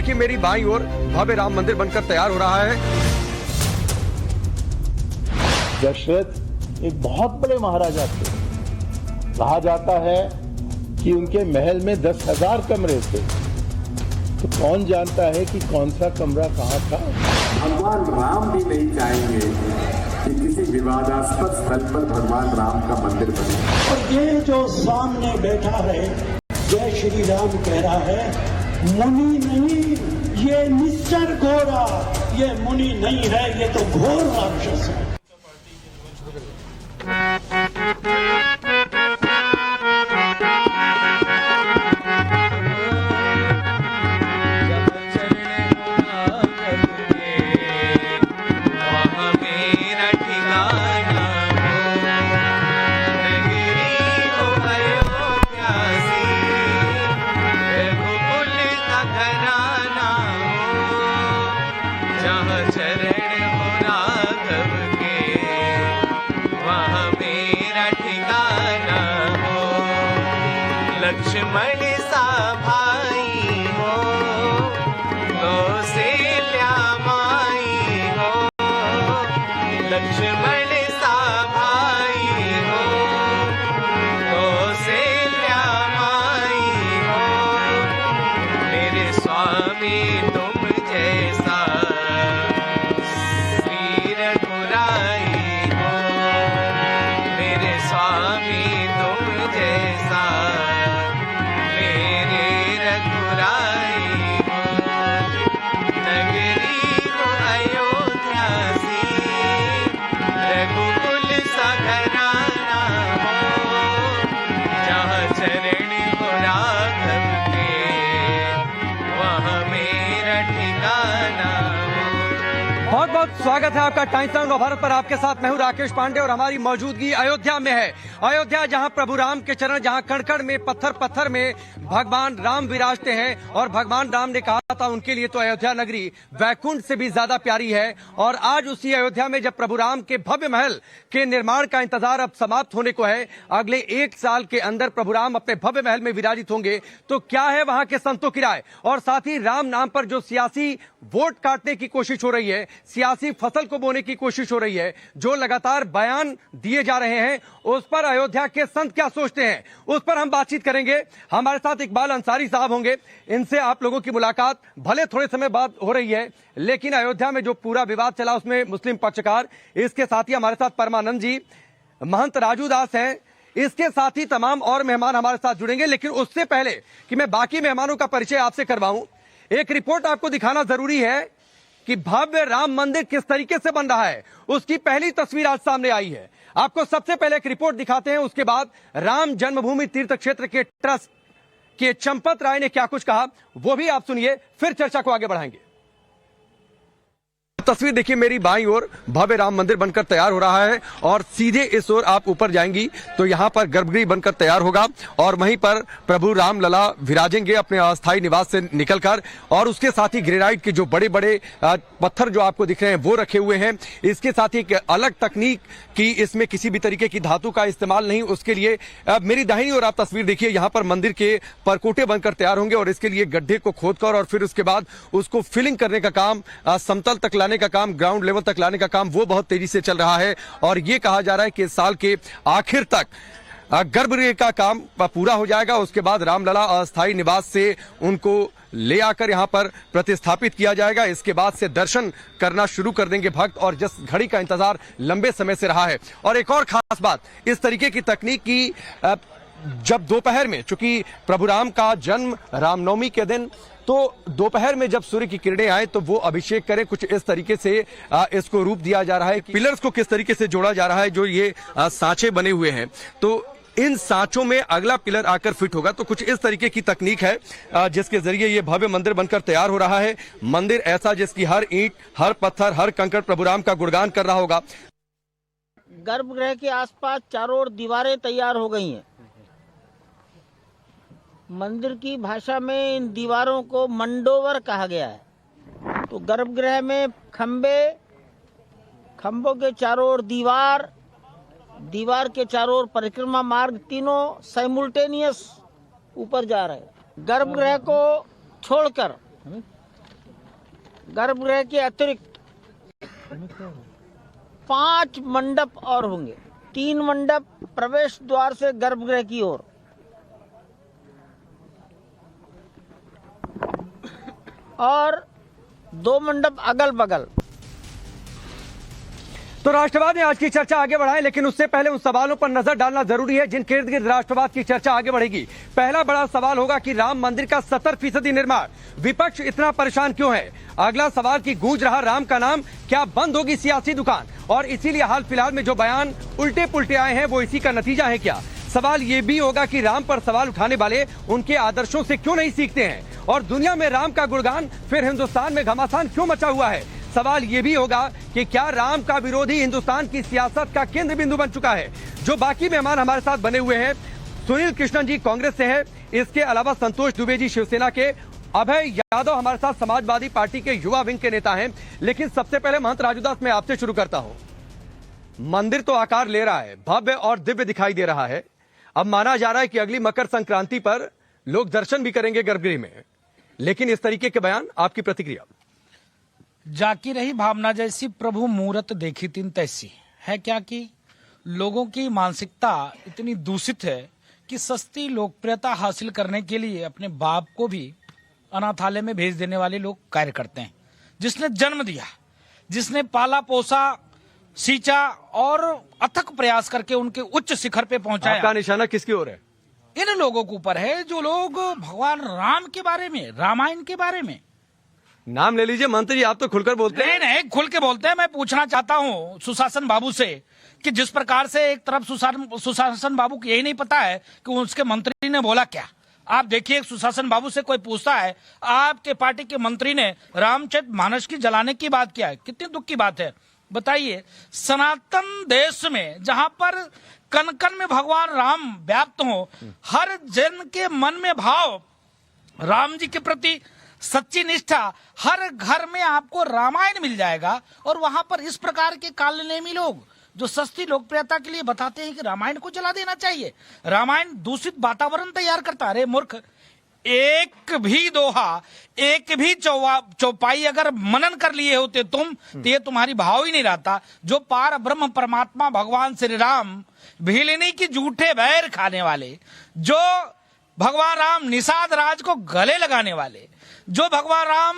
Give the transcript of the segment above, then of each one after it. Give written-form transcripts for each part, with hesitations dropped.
देखिए मेरी बाईं ओर भव्य राम मंदिर बनकर तैयार हो रहा है। दशरथ एक बहुत बड़े महाराजा थे। कहा जाता है कि उनके महल में 10,000 कमरे थे। तो कौन जानता है कि कौन सा कमरा कहाँ था। भगवान राम भी नहीं चाहेंगे कि किसी विवादास्पद स्थल पर भगवान राम का मंदिर बने। और ये जो सामने बैठा है जय श्री राम कह रहा है, मुनि नहीं, ये निश्चर घोड़ा, ये मुनि नहीं है, ये तो घोर राक्षस है। लक्ष्मण सा भाई हो, कौशल्या माई हो। लक्ष्मण सा भाई हो, कौशल्या माई हो। मेरे स्वामी तुम जैसा श्री रघुराई हो। मेरे स्वामी तुम जैसा बहुत बहुत स्वागत है आपका टाइम्स ऑफ भारत पर। आपके साथ मैं हूं राकेश पांडे और हमारी मौजूदगी अयोध्या में है। अयोध्या जहां प्रभु राम के चरण, जहां कण कण में पत्थर पत्थर में भगवान राम विराजते हैं और भगवान राम ने कहा था उनके लिए तो अयोध्या नगरी वैकुंठ से भी ज्यादा प्यारी है। और आज उसी अयोध्या में जब प्रभु राम के भव्य महल के निर्माण का इंतजार अब समाप्त होने को है, अगले 1 साल के अंदर प्रभु राम अपने भव्य महल में विराजित होंगे, तो क्या है वहां के संतों की राय और साथ ही राम नाम पर जो सियासी वोट काटने की कोशिश हो रही है, सियासी फसल को बोने की कोशिश हो रही है, जो लगातार बयान दिए जा रहे हैं, उस पर अयोध्या के संत क्या सोचते हैं, उस पर हम बातचीत करेंगे। हमारे साथ इकबाल अंसारी साहब होंगे, इनसे आप लोगों की मुलाकात भले थोड़े समय बाद हो रही है, लेकिन अयोध्या में जो पूरा विवाद चला उसमें मुस्लिम पक्षकार, इसके साथ ही हमारे साथ परमानंद जी, महंत राजू दास हैं, इसके साथ ही तमाम और मेहमान हमारे साथ जुड़ेंगे। लेकिन उससे पहले कि मैं बाकी मेहमानों का परिचय आपसे करवाऊं, एक रिपोर्ट आपको दिखाना जरूरी है कि भव्य राम मंदिर किस तरीके से बन रहा है, उसकी पहली तस्वीर आज सामने आई है। आपको सबसे पहले एक रिपोर्ट दिखाते हैं, उसके बाद राम जन्मभूमि तीर्थ क्षेत्र के ट्रस्ट के चंपत राय ने क्या कुछ कहा वो भी आप सुनिए, फिर चर्चा को आगे बढ़ाएंगे। तस्वीर देखिए मेरी बाईं ओर भव्य राम मंदिर बनकर तैयार हो रहा है और सीधे इस ओर आप ऊपर जाएंगी तो यहाँ पर गर्भगृह बनकर तैयार होगा और वहीं पर प्रभु राम लला विराजेंगे अपने अस्थायी निवास से निकलकर। और उसके साथ ही ग्रेनाइट के जो बड़े बड़े पत्थर जो आपको दिख रहे हैं वो रखे हुए हैं। इसके साथ ही एक अलग तकनीक की, इसमें किसी भी तरीके की धातु का इस्तेमाल नहीं। उसके लिए मेरी दाहिनी ओर आप तस्वीर देखिए, यहाँ पर मंदिर के परकोटे बनकर तैयार होंगे और इसके लिए गड्ढे को खोदकर और फिर उसके बाद उसको फिलिंग करने का काम, समतल तक लाने का काम, ग्राउंड लेवल तक लाने का काम वो बहुत तेजी से चल रहा है। और ये कहा जा रहा है कि इस साल के आखिर तक गर्भगृह का काम पूरा हो जाएगा। उसके बाद रामलला अस्थायी निवास से उनको ले आकर यहाँ पर प्रतिस्थापित किया जाएगा। इसके बाद से दर्शन करना शुरू कर देंगे भक्त और जिस घड़ी का इंतजार लंबे समय से रहा है। और एक और खास बात, इस तरीके की तकनीक की जब दोपहर में, चूंकि प्रभु राम का जन्म रामनवमी के दिन, तो दोपहर में जब सूर्य की किरणें आए तो वो अभिषेक करें, कुछ इस तरीके से इसको रूप दिया जा रहा है। पिलर्स को किस तरीके से जोड़ा जा रहा है, जो ये सांचे बने हुए हैं, तो इन सांचों में अगला पिलर आकर फिट होगा। तो कुछ इस तरीके की तकनीक है जिसके जरिए ये भव्य मंदिर बनकर तैयार हो रहा है। मंदिर ऐसा जिसकी हर ईंट, हर पत्थर, हर कंकड़ प्रभु राम का गुणगान कर रहा होगा। गर्भगृह के आसपास चारों ओर दीवारें तैयार हो गई हैं। मंदिर की भाषा में इन दीवारों को मंडोवर कहा गया है। तो गर्भगृह में खंभों के चारों ओर दीवार के चारों ओर परिक्रमा मार्ग, तीनों साइमुल्टेनियस ऊपर जा रहे हैं। गर्भगृह को छोड़कर गर्भगृह के अतिरिक्त 5 मंडप और होंगे। 3 मंडप प्रवेश द्वार से गर्भगृह की ओर और 2 मंडप अगल बगल। तो राष्ट्रवाद ने आज की चर्चा आगे बढ़ाई, लेकिन उससे पहले उन सवालों पर नजर डालना जरूरी है जिनके इर्द गिर्द राष्ट्रवाद की चर्चा आगे बढ़ेगी। पहला बड़ा सवाल होगा कि राम मंदिर का 70% निर्माण, विपक्ष इतना परेशान क्यों है? अगला सवाल की गूंज रहा राम का नाम, क्या बंद होगी सियासी दुकान? और इसीलिए हाल फिलहाल में जो बयान उल्टे पुल्टे आए हैं वो इसी का नतीजा है क्या? सवाल ये भी होगा कि राम पर सवाल उठाने वाले उनके आदर्शों से क्यों नहीं सीखते हैं? और दुनिया में राम का गुणगान, फिर हिंदुस्तान में घमासान क्यों मचा हुआ है? सवाल ये भी होगा कि क्या राम का विरोधी हिंदुस्तान की सियासत का केंद्र बिंदु बन चुका है? जो बाकी मेहमान हमारे साथ बने हुए हैं, सुनील कृष्णन जी कांग्रेस से है, इसके अलावा संतोष दुबे जी शिवसेना के, अभय यादव हमारे साथ समाजवादी पार्टी के युवा विंग के नेता हैं। लेकिन सबसे पहले महंत राजूदास, मैं आपसे शुरू करता हूं। मंदिर तो आकार ले रहा है, भव्य और दिव्य दिखाई दे रहा है। अब माना जा रहा है कि अगली मकर संक्रांति पर लोग दर्शन भी करेंगे गर्भगृह में, लेकिन इस तरीके के बयान, आपकी प्रतिक्रिया? जाकी रही भावना जैसी, प्रभु मूरत देखी तीन तैसी। है क्या कि लोगों की मानसिकता इतनी दूषित है कि सस्ती लोकप्रियता हासिल करने के लिए अपने बाप को भी अनाथालय में भेज देने वाले लोग कार्य करते हैं। जिसने जन्म दिया, जिसने पाला पोसा, सींचा और अथक प्रयास करके उनके उच्च शिखर पे पहुंचाया। आपका निशाना किसकी ओर है? इन लोगों के ऊपर है जो लोग भगवान राम के बारे में, रामायण के बारे में, नाम ले लीजिए मंत्री जी, आप तो खुलकर बोलते हैं। नहीं, खुल के बोलते हैं। मैं पूछना चाहता हूं सुशासन बाबू से कि जिस प्रकार से एक तरफ सुशासन बाबू को यही नहीं पता है कि उसके मंत्री ने बोला क्या। आप देखिए, सुशासन बाबू से कोई पूछता है आपके पार्टी के मंत्री ने रामचरित मानस की जलाने की बात किया है, कितनी दुख की बात है। बताइए, सनातन देश में जहां पर कण कण में भगवान राम व्याप्त हो, हर जन के मन में भाव राम जी के प्रति सच्ची निष्ठा, हर घर में आपको रामायण मिल जाएगा। और वहां पर इस प्रकार के कालनेमी लोग जो सस्ती लोकप्रियता के लिए बताते हैं कि रामायण को जला देना चाहिए, रामायण दूषित वातावरण तैयार करता है। अरे मूर्ख, एक भी दोहा, एक भी चौपाई अगर मनन कर लिए होते तुम, तो ये तुम्हारी भाव ही नहीं रहता। जो पार ब्रह्म परमात्मा भगवान श्री राम, भीलनी की जूठे बैर खाने वाले, जो भगवान राम निषाद राज को गले लगाने वाले, जो भगवान राम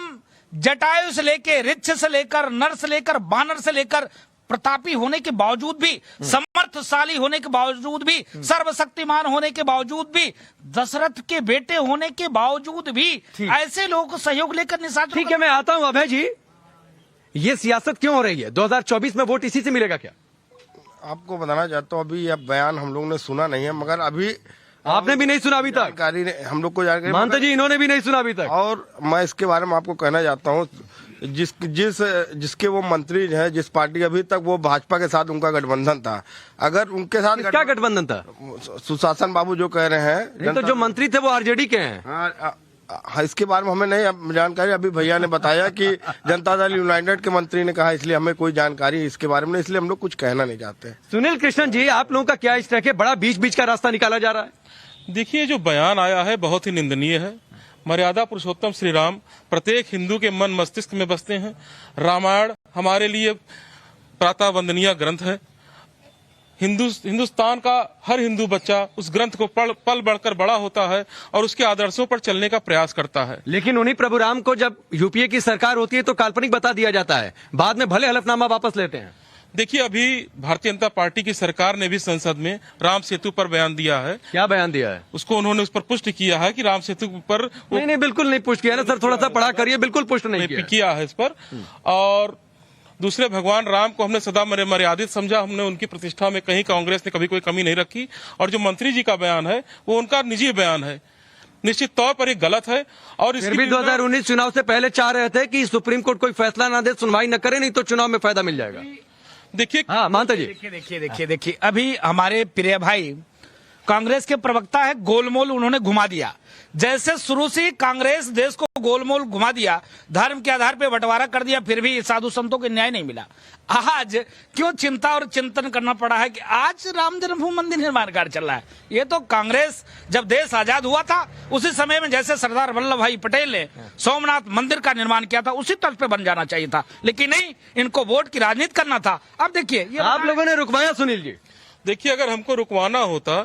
जटायु से लेकर, ऋक्ष से लेकर, नर से लेकर, बानर से लेकर, प्रतापी होने के बावजूद भी, समर्थशाली होने के बावजूद भी, सर्वशक्तिमान होने के बावजूद भी, दशरथ के बेटे होने के बावजूद भी ऐसे लोगों को सहयोग लेकर निषाद। ठीक है, मैं आता हूं अभय जी, ये सियासत क्यों हो रही है? 2024 में वोट इसी से मिलेगा क्या? आपको बताना चाहता हूँ, अभी यह बयान हम लोग ने सुना नहीं है, मगर अभी आपने भी नहीं सुना अभी तक? जानकारी हम लोग को जानकारी, महंत जी इन्होंने भी नहीं सुना अभी तक। और मैं इसके बारे में आपको कहना चाहता हूँ, जिसके वो मंत्री हैं, जिस पार्टी, अभी तक वो भाजपा के साथ उनका गठबंधन था, अगर उनके साथ क्या गठबंधन था? सुशासन बाबू जो कह रहे हैं, तो जो मंत्री थे वो आरजेडी के हैं। हाँ, इसके बारे में हमें नहीं जानकारी। अभी भैया ने बताया कि जनता दल यूनाइटेड के मंत्री ने कहा, इसलिए हमें कोई जानकारी इसके बारे में, इसलिए हम लोग कुछ कहना नहीं चाहते। सुनील कृष्णन जी, आप लोगों का क्या इस तरह के बड़ा बीच बीच का रास्ता निकाला जा रहा है? देखिए, जो बयान आया है बहुत ही निंदनीय है। मर्यादा पुरुषोत्तम श्री राम प्रत्येक हिंदू के मन मस्तिष्क में बसते हैं। रामायण हमारे लिए प्रातः वंदनीय ग्रंथ है। हिंदुस्तान का हर हिंदू बच्चा उस ग्रंथ को पल बढ़कर बड़ा होता है और उसके आदर्शों पर चलने का प्रयास करता है। लेकिन उन्हीं प्रभु राम को जब यूपीए की सरकार होती है तो काल्पनिक बता दिया जाता है, बाद में भले हलफनामा वापस लेते हैं। देखिए, अभी भारतीय जनता पार्टी की सरकार ने भी संसद में राम सेतु पर बयान दिया है। क्या बयान दिया है? उसको उन्होंने उस पर पुष्टि किया है कि राम सेतु पर नहीं, बिल्कुल नहीं पुष्ट किया ना सर, थोड़ा सा पढ़ा करिए। बिल्कुल पुष्ट नहीं किया है इस पर। और दूसरे, भगवान राम को हमने सदा मर्यादित समझा, हमने उनकी प्रतिष्ठा में कहीं कांग्रेस ने कभी कोई कमी नहीं रखी। और जो मंत्री जी का बयान है वो उनका निजी बयान है, निश्चित तौर पर ये गलत है। और फिर भी 2019 चुनाव से पहले चाह रहे थे कि सुप्रीम कोर्ट कोई फैसला ना दे, सुनवाई न करे, नहीं तो चुनाव में फायदा मिल जाएगा। देखिए, हाँ मानता जी, देखिए, अभी हमारे प्रिय भाई कांग्रेस के प्रवक्ता है, गोलमोल उन्होंने घुमा दिया। जैसे शुरू से ही कांग्रेस देश को गोलमोल घुमा दिया, धर्म के आधार पर बंटवारा कर दिया, फिर भी साधु संतों को न्याय नहीं मिला। आज क्यों चिंता और चिंतन करना पड़ा है कि आज राम जन्मभूमि मंदिर निर्माण कार्य चल रहा है? ये तो कांग्रेस जब देश आजाद हुआ था उसी समय में जैसे सरदार वल्लभ भाई पटेल ने सोमनाथ मंदिर का निर्माण किया था उसी तर्ज पे बन जाना चाहिए था, लेकिन नहीं, इनको वोट की राजनीति करना था। अब देखिए ये आप लोगों ने रुकवाया सुनील जी। देखिए, अगर हमको रुकवाना होता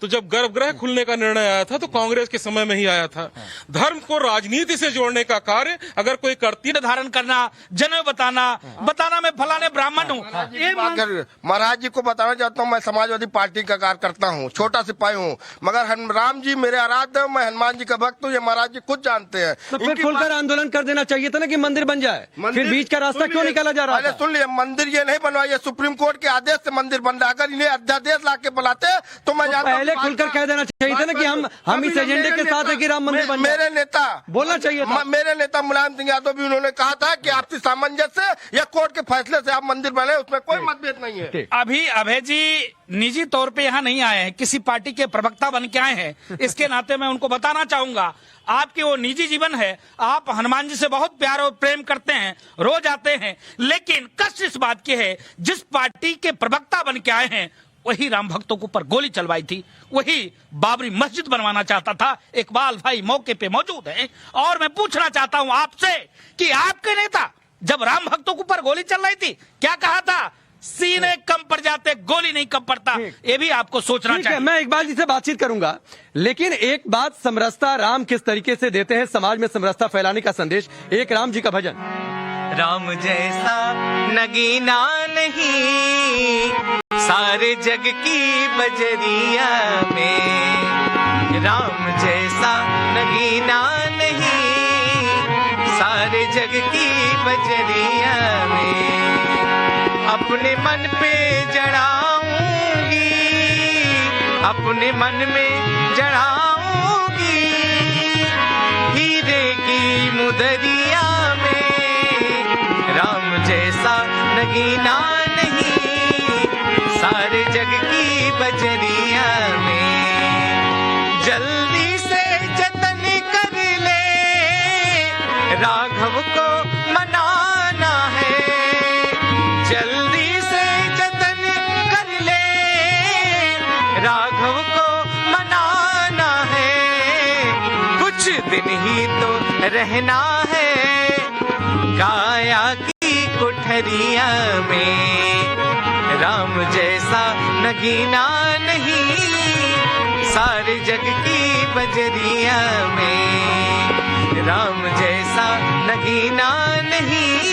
तो जब गर्भगृह खुलने का निर्णय आया था तो कांग्रेस के समय में ही आया था। धर्म को राजनीति से जोड़ने का कार्य अगर कोई करती धारण करना, जनेऊ बताना मैं फलाने ब्राह्मण हूँ, ये महाराज जी को बताना चाहता हूँ, मैं समाजवादी पार्टी का कार्यकर्ता हूँ, छोटा सिपाही हूँ, मगर राम जी मेरे आराध्य, मैं हनुमान जी का भक्त हूँ, ये महाराज जी खुद जानते हैं। तो फिर खुलकर आंदोलन कर देना चाहिए था ना कि मंदिर बन जाए, फिर बीच का रास्ता क्यों निकाला जा रहा है? सुन लिया, मंदिर ये नहीं बनवाया, सुप्रीम कोर्ट के आदेश से मंदिर बन रहा है। अगर इन्हें अध्यादेश ला के बुलाते तो मैं जानता खुलकर कह देना चाहिए था ना कि हम इस एजेंडे के साथ है कि राम मंदिर बन जाए। मेरे नेता बोलना चाहिए था। मेरे नेता मुलायम सिंह यादव भी उन्होंने कहा था कि आपसी सामंजस्य या कोर्ट के फैसले से आप मंदिर बने, उसमें कोई मतभेद नहीं है। अभी अभय जी निजी तौर पे यहाँ नहीं आए हैं, किसी पार्टी के प्रवक्ता बन के आए हैं, इसके नाते मैं उनको बताना चाहूंगा आपके वो निजी जीवन है, आप हनुमान जी से बहुत प्यार और प्रेम करते हैं, रोज आते हैं, लेकिन कष्ट इस बात की है जिस पार्टी के प्रवक्ता बन के आए हैं वही राम भक्तों के ऊपर गोली चलवाई थी, वही बाबरी मस्जिद बनवाना चाहता था। इकबाल भाई मौके पे मौजूद हैं और मैं पूछना चाहता हूं आपसे कि आपके नेता जब राम भक्तों के ऊपर गोली चल रही थी क्या कहा था? सीने कम पड़ जाते, गोली नहीं कम पड़ता। ये भी आपको सोचना चाहिए। मैं इकबाल जी से बातचीत करूंगा, लेकिन एक बात, समरसता राम किस तरीके से देते हैं समाज में समरसता फैलाने का संदेश, एक राम जी का भजन। राम जैसा नगीना नहीं सारे जग की बजरिया में, राम जैसा नगीना नहीं सारे जग की बजरिया में। अपने मन पे जड़ाऊंगी, अपने मन में जड़ाऊंगी, हीरे की मुदरिया में, राम जैसा नगीना नहीं सारे जग की बजरिया में। जल्दी से जतन कर ले राघव को मनाना है, जल्दी से जतन कर ले राघव को मनाना है। कुछ दिन ही तो रहना है काया की कोठरिया में, राम जैसा नगीना नहीं सारे जग की बजरिया में, राम जैसा नगीना नहीं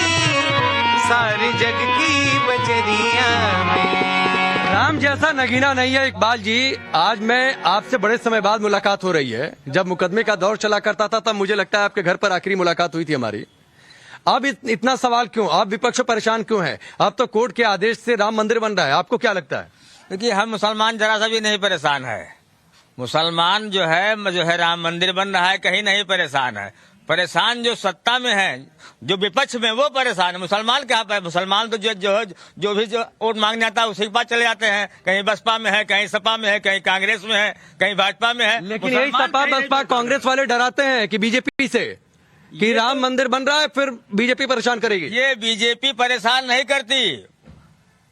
सारे जग की बजरिया में। राम जैसा नगीना नहीं है इकबाल जी। आज मैं आपसे बड़े समय बाद मुलाकात हो रही है। जब मुकदमे का दौर चला करता था तब मुझे लगता है आपके घर पर आखिरी मुलाकात हुई थी हमारी। अब इतना सवाल क्यों? आप विपक्ष परेशान क्यों है? अब तो कोर्ट के आदेश से राम मंदिर बन रहा है, आपको क्या लगता है? देखिए, हम मुसलमान जरा सा भी नहीं परेशान है। मुसलमान जो है राम मंदिर बन रहा है, कहीं नहीं परेशान है। परेशान जो सत्ता में है, जो विपक्ष में, वो परेशान है। मुसलमान क्या है? मुसलमान तो जो भी वोट मांगने आता है उसी के पास चले जाते हैं। कहीं बसपा में है, कहीं सपा में है, कहीं कांग्रेस में है, कहीं भाजपा में है। लेकिन यही सपा बसपा कांग्रेस वाले डराते हैं कि बीजेपी से कि राम मंदिर बन रहा है फिर बीजेपी परेशान करेगी। ये बीजेपी परेशान नहीं करती,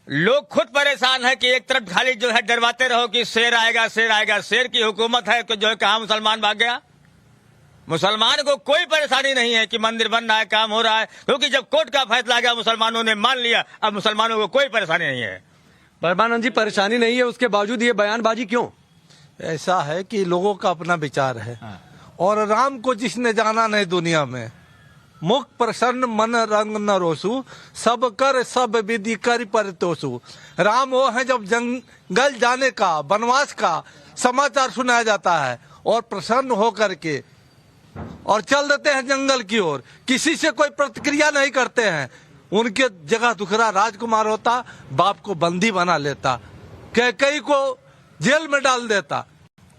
लोग खुद परेशान है कि एक तरफ खाली जो है डरवाते रहो कि शेर आएगा, शेर आएगा। शेर की हुकूमत है कि जो है कहाँ मुसलमान भाग गया। मुसलमान को कोई परेशानी नहीं है कि मंदिर बन रहा है, काम हो रहा है, क्योंकि जब कोर्ट का फैसला गया मुसलमानों ने मान लिया। अब मुसलमानों को कोई परेशानी नहीं है। परमानंद जी, परेशानी नहीं है, उसके बावजूद ये बयानबाजी क्यों? ऐसा है कि लोगों का अपना विचार है। और राम को जिसने जाना नहीं दुनिया में, मुख प्रसन्न मन रंग न रोसु, सब कर सब विधि कर परितोषु। राम वो है जब जंगल जाने का, वनवास का समाचार सुनाया जाता है और प्रसन्न होकर के और चल देते हैं जंगल की ओर, किसी से कोई प्रतिक्रिया नहीं करते हैं। उनके जगह दूसरा राजकुमार होता, बाप को बंदी बना लेता, कैकेयी को जेल में डाल देता।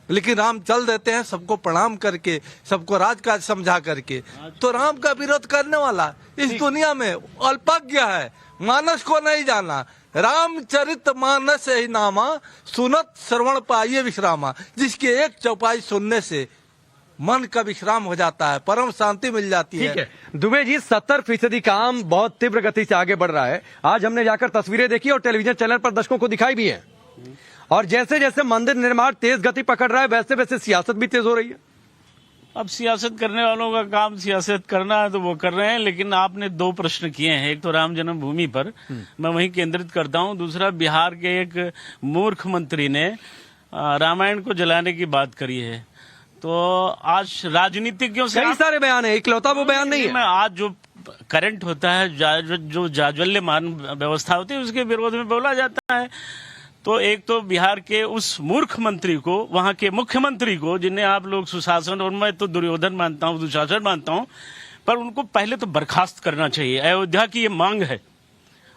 लेकिन राम चल देते हैं सबको प्रणाम करके, सबको राजकाज समझा करके। तो राम का विरोध करने वाला इस दुनिया में अल्पज्ञ है, मानस को नहीं जाना। रामचरित मानस ही नामा, सुनत श्रवण पाइये विश्रामा। जिसके एक चौपाई सुनने से मन का विश्राम हो जाता है, परम शांति मिल जाती है। ठीक है दुबे जी, 70% काम बहुत तीव्र गति से आगे बढ़ रहा है। आज हमने जाकर तस्वीरें देखी और टेलीविजन चैनल पर दर्शकों को दिखाई भी है। और जैसे जैसे मंदिर निर्माण तेज गति पकड़ रहा है, वैसे वैसे सियासत भी तेज हो रही है। अब सियासत करने वालों का काम सियासत करना है तो वो कर रहे हैं, लेकिन आपने दो प्रश्न किए हैं। एक तो राम जन्मभूमि पर मैं वहीं केंद्रित करता हूं, दूसरा बिहार के एक मूर्ख मंत्री ने रामायण को जलाने की बात करी है। तो आज राजनीतिज्ञों से कई सारे बयान है, इकलौता वो बयान नहीं है। मैं आज जो करंट होता है, जो जाज्वल्यमान व्यवस्था होती है, उसके विरोध में बोला जाता है। तो एक तो बिहार के उस मूर्ख मंत्री को, वहां के मुख्यमंत्री को, जिन्हें आप लोग सुशासन, और मैं तो दुर्योधन मानता हूं, दुशासन मानता हूं, पर उनको पहले तो बर्खास्त करना चाहिए। अयोध्या की ये मांग है।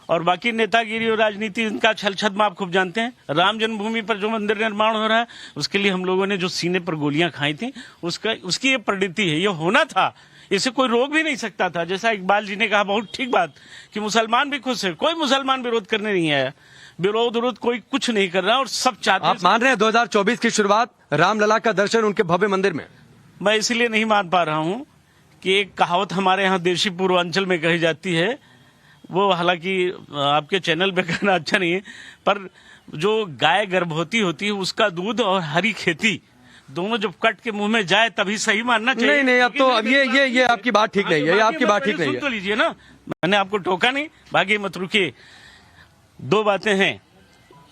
और बाकी नेतागिरी और राजनीति, इनका छल छद्म आप खूब जानते हैं। राम जन्मभूमि पर जो मंदिर निर्माण हो रहा है, उसके लिए हम लोगों ने जो सीने पर गोलियां खाई थी, उसकी ये परिणति है। ये होना था, इसे कोई रोक भी नहीं सकता था। जैसा इकबाल जी ने कहा, बहुत ठीक बात, कि मुसलमान भी खुश है, कोई मुसलमान विरोध करने नहीं आया, विरोध कोई कुछ नहीं कर रहा, और सब चाहते। आप मान रहे हैं 2024 की शुरुआत रामलला का दर्शन उनके भव्य मंदिर में? मैं इसलिए नहीं मान पा रहा हूं कि एक कहावत हमारे यहाँ देशी पूर्वांचल में कही जाती है, वो हालांकि आपके चैनल पे कहना अच्छा नहीं है, पर जो गाय गर्भवती होती है, उसका दूध और हरी खेती दोनों जब कट के मुंह में जाए तभी सही मानना चाहिए। नहीं, अब तो अब ये आपकी बात ठीक नहीं है, ये आपकी बात ठीक नहीं है। सुन तो लीजिए ना, मैंने आपको टोका नहीं, बाकी मत रुकिए। दो बातें हैं।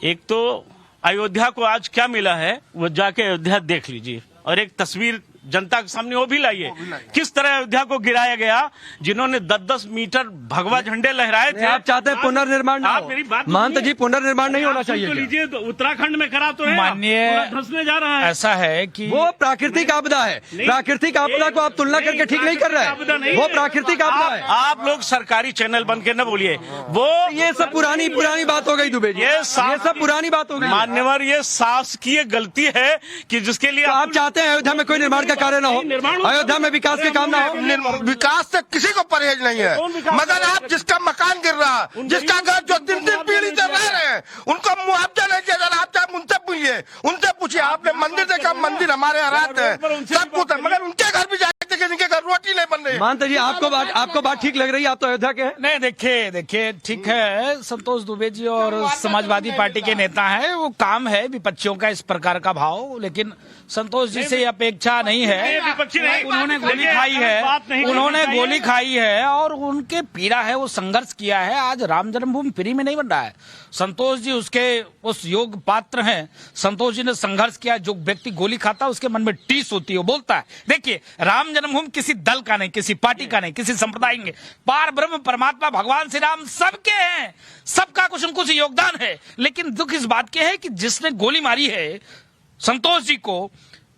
एक तो अयोध्या को आज क्या मिला है, वो जाके अयोध्या देख लीजिए, और एक तस्वीर जनता के सामने वो भी लाइए, किस तरह अयोध्या को गिराया गया। जिन्होंने 10-10 मीटर भगवा झंडे लहराए थे। आप चाहते हैं पुनर्निर्माण ना हो? आप मेरी बात महंत जी, पुनर्निर्माण नहीं होना चाहिए? लीजिए, तो उत्तराखंड में करा तो है, माननीय धंसने जा रहा है। ऐसा है कि वो प्राकृतिक आपदा है। प्राकृतिक आपदा को आप तुलना करके ठीक नहीं कर रहे हैं। वो प्राकृतिक आपदा है। आप लोग सरकारी चैनल बन के न बोलिए। वो ये सब पुरानी बात हो गई दुबे जी, ये सब पुरानी बात हो गई। मान्यवर, ये शासकीय गलती है कि जिसके लिए आप चाहते हैं अयोध्या में कोई निर्माण का कार्य न हो, अयोध्या में विकास के काम ना हो? विकास से किसी को परहेज नहीं है, मगर आप जिसका मकान गिर रहा, जिसका घर जो दिन पीढ़ी से रह रहे हैं, उनको मुआवजा नहीं दिया जा रहा। आप चाहे उनसे पूछिए, आपने मंदिर देखा, मंदिर हमारे यहाँ रात है, सब कुछ है, मगर उनके घर भी जाके जिनके घर रोटी नहीं बन रही। मानते जी, आपको बात ठीक लग रही है? आप तो अयोध्या के हैं। नहीं, देखिए ठीक है, संतोष दुबे जी और समाजवादी पार्टी के नेता हैं, वो काम है विपक्षियों का इस प्रकार का भाव, लेकिन संतोष जी से अपेक्षा नहीं है। उन्होंने गोली खाई है, और उनके पीड़ा है, वो संघर्ष किया है। आज राम जन्मभूमि फ्री में नहीं बन रहा है। संतोष जी उसके उस योग पात्र हैं। संतोष जी ने संघर्ष किया। जो व्यक्ति गोली खाता है उसके मन में टीस होती है, वो बोलता है। देखिए, राम जन्मभूमि किसी दल का नहीं, किसी पार्टी का नहीं, किसी संप्रदाय के, पार ब्रह्म परमात्मा भगवान श्री राम सबके हैं, सबका कुछ न कुछ योगदान है। लेकिन दुख इस बात के है कि जिसने गोली मारी है संतोष जी को,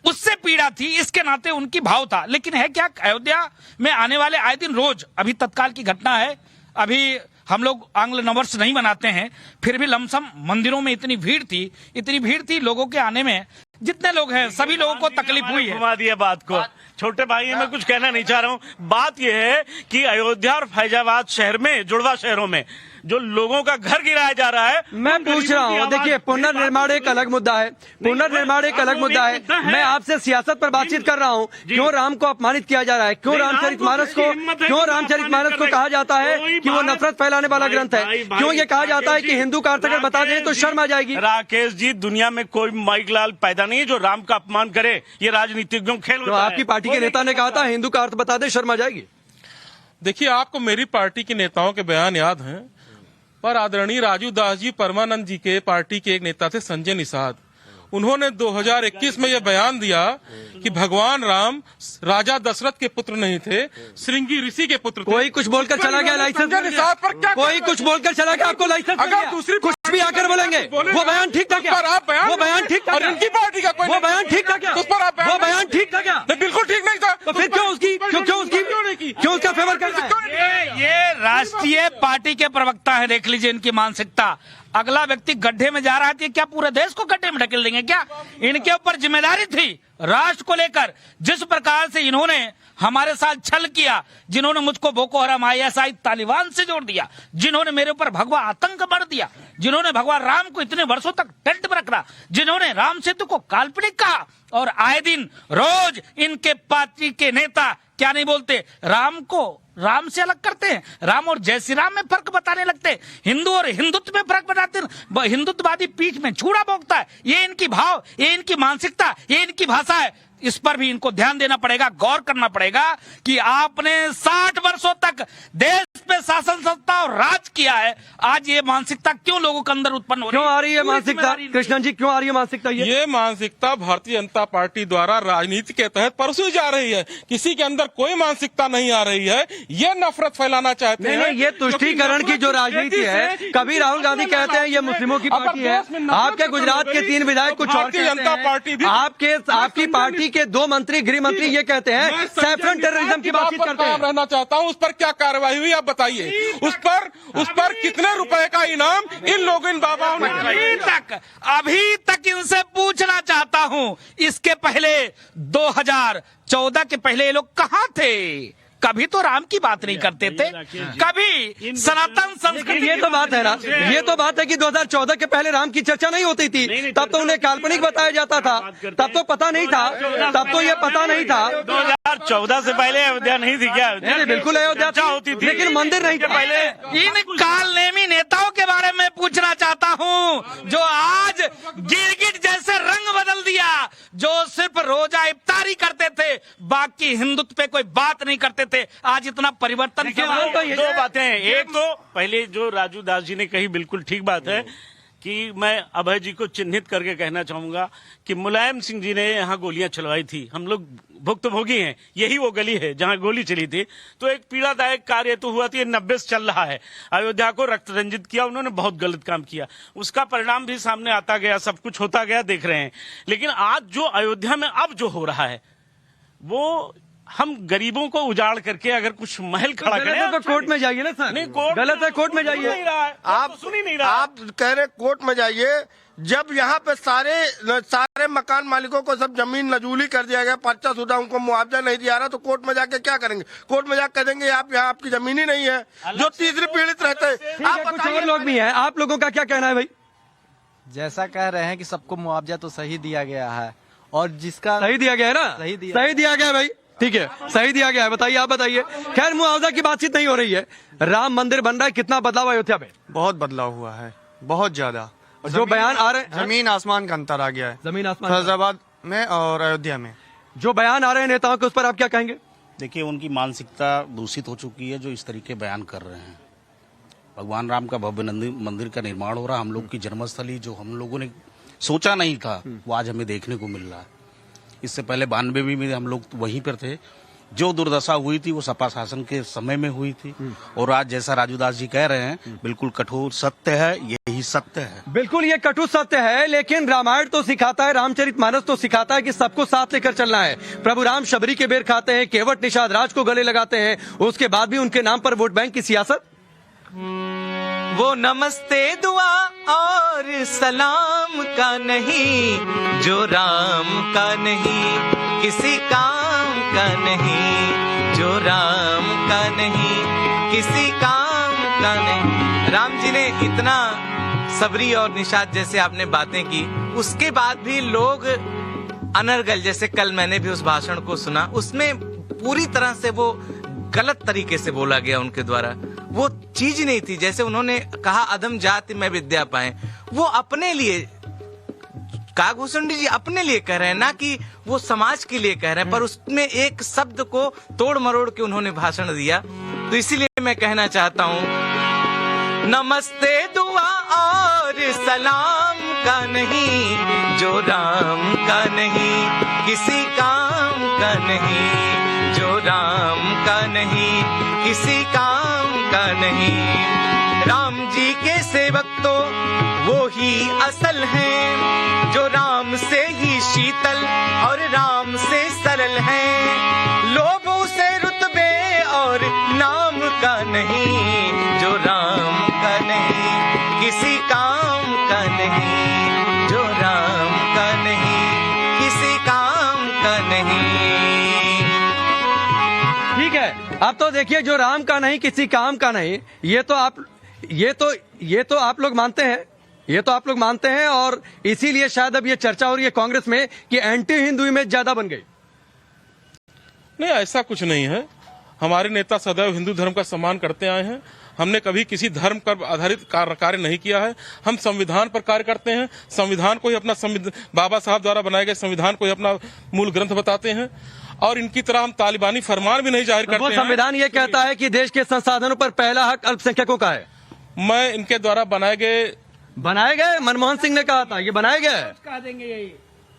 उससे पीड़ा थी, इसके नाते उनकी भाव था। लेकिन है क्या, अयोध्या में आने वाले आए दिन रोज, अभी तत्काल की घटना है, अभी हम लोग आंग्ल नववर्ष नहीं मनाते हैं, फिर भी लमसम मंदिरों में इतनी भीड़ थी, लोगों के आने में, जितने लोग हैं सभी लोगों को तकलीफ हुई है। घुमा दिया बात को। छोटे भाई, मैं कुछ कहना नहीं चाह रहा हूँ। बात यह है कि अयोध्या और फैजाबाद शहर में, जुड़वा शहरों में जो लोगों का घर गिराया जा रहा है, मैं पूछ रहा हूँ। देखिए, पुनर्निर्माण एक अलग मुद्दा है, मैं आपसे सियासत पर बातचीत कर रहा हूँ। क्यों राम को अपमानित किया जा रहा है? क्यों रामचरितमानस को कहा जाता है कि वो नफरत फैलाने वाला ग्रंथ है? क्यों ये कहा जाता है कि हिंदू का अर्थ अगर बता दें तो शर्म आ जाएगी? राकेश जी, दुनिया में कोई माइक लाल पैदा नहीं है जो राम का अपमान करे। ये राजनीतिज्ञों खेल होता है। आपकी पार्टी के नेता ने कहा था हिंदू का अर्थ बता दे, शर्म आ जाएगी। देखिए, आपको मेरी पार्टी के नेताओं के बयान याद हैं, पर आदरणीय राजू दास जी, परमानंद जी के पार्टी के एक नेता थे संजय निषाद, उन्होंने 2021 में यह बयान दिया कि भगवान राम राजा दशरथ के पुत्र नहीं थे, श्रृंगी ऋषि के पुत्र थे। कोई कुछ बोलकर चला गया, लाइसेंस कोई कुछ बोलकर चला गया, आपको लाइसेंस अगर दूसरी कुछ भी आकर बोलेंगे, वो बयान ठीक था क्या? वो बयान ठीक था क्या? इनकी पार्टी का कोई वो बयान ठीक था क्या? उस पर आप वो बयान ठीक था क्या? बिल्कुल ठीक नहीं था। तो फिर क्यों उसका फेवर कर रहा है? ये राष्ट्रीय पार्टी के प्रवक्ता है, देख लीजिए इनकी मानसिकता। अगला व्यक्ति गड्ढे में जा रहा है, क्या पूरे देश को गड्ढे में ढकेल देंगे क्या? इनके ऊपर जिम्मेदारी थी राष्ट्र को लेकर। जिस प्रकार से इन्होंने हमारे साथ छल किया, जिन्होंने मुझको बोको हराम ISI तालिबान से जोड़ दिया, जिन्होंने मेरे ऊपर भगवा आतंक बढ़ दिया, जिन्होंने भगवान राम को इतने वर्षों तक टेंट में रखा, जिन्होंने राम सेतु को काल्पनिक कहा, और आए दिन रोज इनके पार्टी के नेता क्या नहीं बोलते, राम को राम से अलग करते हैं, राम और जय श्री राम में फर्क बताने लगते हैं, हिंदू और हिंदुत्व में फर्क बताते हैं, हिंदुत्ववादी पीठ में छुरा भोंकता है। ये इनकी भाव, ये इनकी मानसिकता, ये इनकी भाषा है। इस पर भी इनको ध्यान देना पड़ेगा, गौर करना पड़ेगा कि आपने 60 वर्षों तक देश पे शासन सत्ता और राज किया है, आज ये मानसिकता क्यों लोगों के अंदर उत्पन्न हो रही है? क्यों आ रही है मानसिकता कृष्णन जी, क्यों आ रही है मानसिकता? ये मानसिकता भारतीय जनता पार्टी द्वारा राजनीति के तहत परसुई जा रही है। किसी के अंदर कोई मानसिकता नहीं आ रही है, ये नफरत फैलाना चाहते हैं। नहीं, ये तुष्टीकरण की जो राजनीति है, कभी राहुल गांधी कहते हैं ये मुस्लिमों की पार्टी है, आपके गुजरात के 3 विधायक कुछ और भारतीय जनता पार्टी भी, आपकी पार्टी के 2 मंत्री, गृह मंत्री ये कहते हैं सैफरन टेररिज्म की बातचीत करते हैं। रहना चाहता हूं, उस पर क्या कार्रवाई हुई आप बताइए। उस पर कितने रुपए का इनाम इन लोगों, इन बाबाओं ने? अभी तक इनसे पूछना चाहता हूं, इसके पहले 2014 के पहले ये लोग कहां थे? कभी तो राम की बात नहीं करते थे, कभी सनातन संस्कृति। ये तो बात है ना, ये तो बात है कि 2014 के पहले राम की चर्चा नहीं होती थी, तब तो उन्हें काल्पनिक बताया जाता था, तब तो पता नहीं था, तब तो ये पता नहीं था। 2014 से पहले अयोध्या नहीं थी क्या? नहीं, बिल्कुल अयोध्या होती थी, लेकिन मंदिर नहीं था पहले। इन कालनेमी नेताओं के बारे में पूछना चाहता हूं, जो आज गिरगिट जैसे रंग बदल दिया, जो सिर्फ रोजा इफ्तारी करते थे, बाकी हिंदुत्व पे कोई बात नहीं करते थे, आज इतना परिवर्तन क्यों? दो बातें हैं। एक तो पहले जो राजू दास जी ने कही बिल्कुल ठीक बात है कि मैं अभय जी को चिन्हित करके कहना चाहूंगा कि मुलायम सिंह जी ने यहाँ गोलियां चलवाई थी, हम लोग भुक्तभोगी हैं, यही वो गली है जहां गोली चली थी। तो एक पीड़ादायक कार्य तो हुआ था, 90 से चल रहा है, अयोध्या को रक्त रंजित किया, उन्होंने बहुत गलत काम किया, उसका परिणाम भी सामने आता गया, सब कुछ होता गया, देख रहे हैं। लेकिन आज जो अयोध्या में अब जो हो रहा है, वो हम गरीबों को उजाड़ करके अगर कुछ महल खड़ा करें तो कोर्ट में जाइए ना सर। नहीं, कोर्ट गलत है, कोर्ट में जाइए। आप सुन ही नहीं रहा। आप कह रहे कोर्ट में जाइए, जब यहाँ पे सारे मकान मालिकों को सब जमीन नजूली कर दिया गया, पर्चा शुदा, उनको मुआवजा नहीं दिया रहा, तो कोर्ट में जाके क्या करेंगे? कोर्ट में जाकर कह देंगे आप यहाँ आपकी जमीन ही नहीं है, जो तीसरी पीड़ित रहते हैं। आप कुछ और लोग भी हैं, आप लोगों का क्या कहना है भाई? जैसा कह रहे हैं कि सबको मुआवजा तो सही दिया गया है, और जिसका सही दिया गया है ना, सही दिया गया भाई, ठीक है, सही दिया गया है। बताइए, आप बताइए। खैर, मुआवजा की बातचीत नहीं हो रही है, राम मंदिर बन रहा है, कितना बदलाव अयोध्या में? बहुत बदलाव हुआ है, बहुत ज्यादा। जो बयान आ रहे हैं, जमीन आसमान का अंतर आ गया है, जमीन आसमान फैजाबाद में और अयोध्या में। जो बयान आ रहे हैं नेताओं के, उस पर आप क्या कहेंगे? देखिए, उनकी मानसिकता दूषित हो चुकी है, जो इस तरीके बयान कर रहे हैं। भगवान राम का भव्य मंदिर का निर्माण हो रहा, हम लोग की जन्मस्थली, जो हम लोगों ने सोचा नहीं था, वो आज हमें देखने को मिल रहा है। इससे पहले 92 में हम लोग वहीं पर थे। जो दुर्दशा हुई थी वो सपा शासन के समय में हुई थी, और आज जैसा राजू दास जी कह रहे हैं, बिल्कुल कठोर सत्य है, यही सत्य है। बिल्कुल ये कटु सत्य है, लेकिन रामायण तो सिखाता है, रामचरितमानस तो सिखाता है कि सबको साथ लेकर चलना है। प्रभु राम शबरी के बेर खाते हैं, केवट निषाद राज को गले लगाते हैं, उसके बाद भी उनके नाम पर वोट बैंक की सियासत। वो नमस्ते दुआ और सलाम का नहीं, जो राम का नहीं किसी काम का नहीं, जो राम का नहीं किसी काम का नहीं। राम जी ने इतना सबरी और निषाद जैसे आपने बातें की, उसके बाद भी लोग अनर्गल, जैसे कल मैंने भी उस भाषण को सुना, उसमें पूरी तरह से वो गलत तरीके से बोला गया उनके द्वारा। वो चीज नहीं थी, जैसे उन्होंने कहा अधम जाति में विद्या पाए, वो अपने लिए, कागभूषण जी अपने लिए कह रहे हैं, ना कि वो समाज के लिए कह रहे हैं, पर उसमें एक शब्द को तोड़ मरोड़ के उन्होंने भाषण दिया। तो इसीलिए मैं कहना चाहता हूँ, नमस्ते दुआ और सलाम का नहीं, जो राम का नहीं किसी काम का नहीं, जो राम का नहीं किसी काम का नहीं। राम जी के सेवक तो वो ही असल हैं, जो राम से ही शीतल और राम से सरल हैं। लोगों से रुतबे और नाम का नहीं, जो राम का नहीं किसी काम का नहीं, जो राम का नहीं किसी काम का नहीं। अब तो देखिए, जो राम का नहीं किसी काम का नहीं, ये तो आप लोग मानते हैं, ये तो आप लोग मानते हैं, और इसीलिए शायद अब ये चर्चा हो रही है कांग्रेस में कि एंटी हिंदू इमेज ज्यादा बन गई। नहीं, ऐसा कुछ नहीं है। हमारे नेता सदैव हिंदू धर्म का सम्मान करते आए हैं। हमने कभी किसी धर्म पर आधारित कार्य नहीं किया है। हम संविधान पर कार्य करते हैं। संविधान को ही अपना बाबा साहब द्वारा बनाए गए संविधान को ही अपना मूल ग्रंथ बताते हैं, और इनकी तरह हम तालिबानी फरमान भी नहीं जाहिर करते हैं। संविधान ये कहता है कि देश के संसाधनों पर पहला हक अल्पसंख्यकों का है। मैं इनके द्वारा बनाए गए मनमोहन सिंह ने कहा था, ये बनाए गए। कह देंगे यही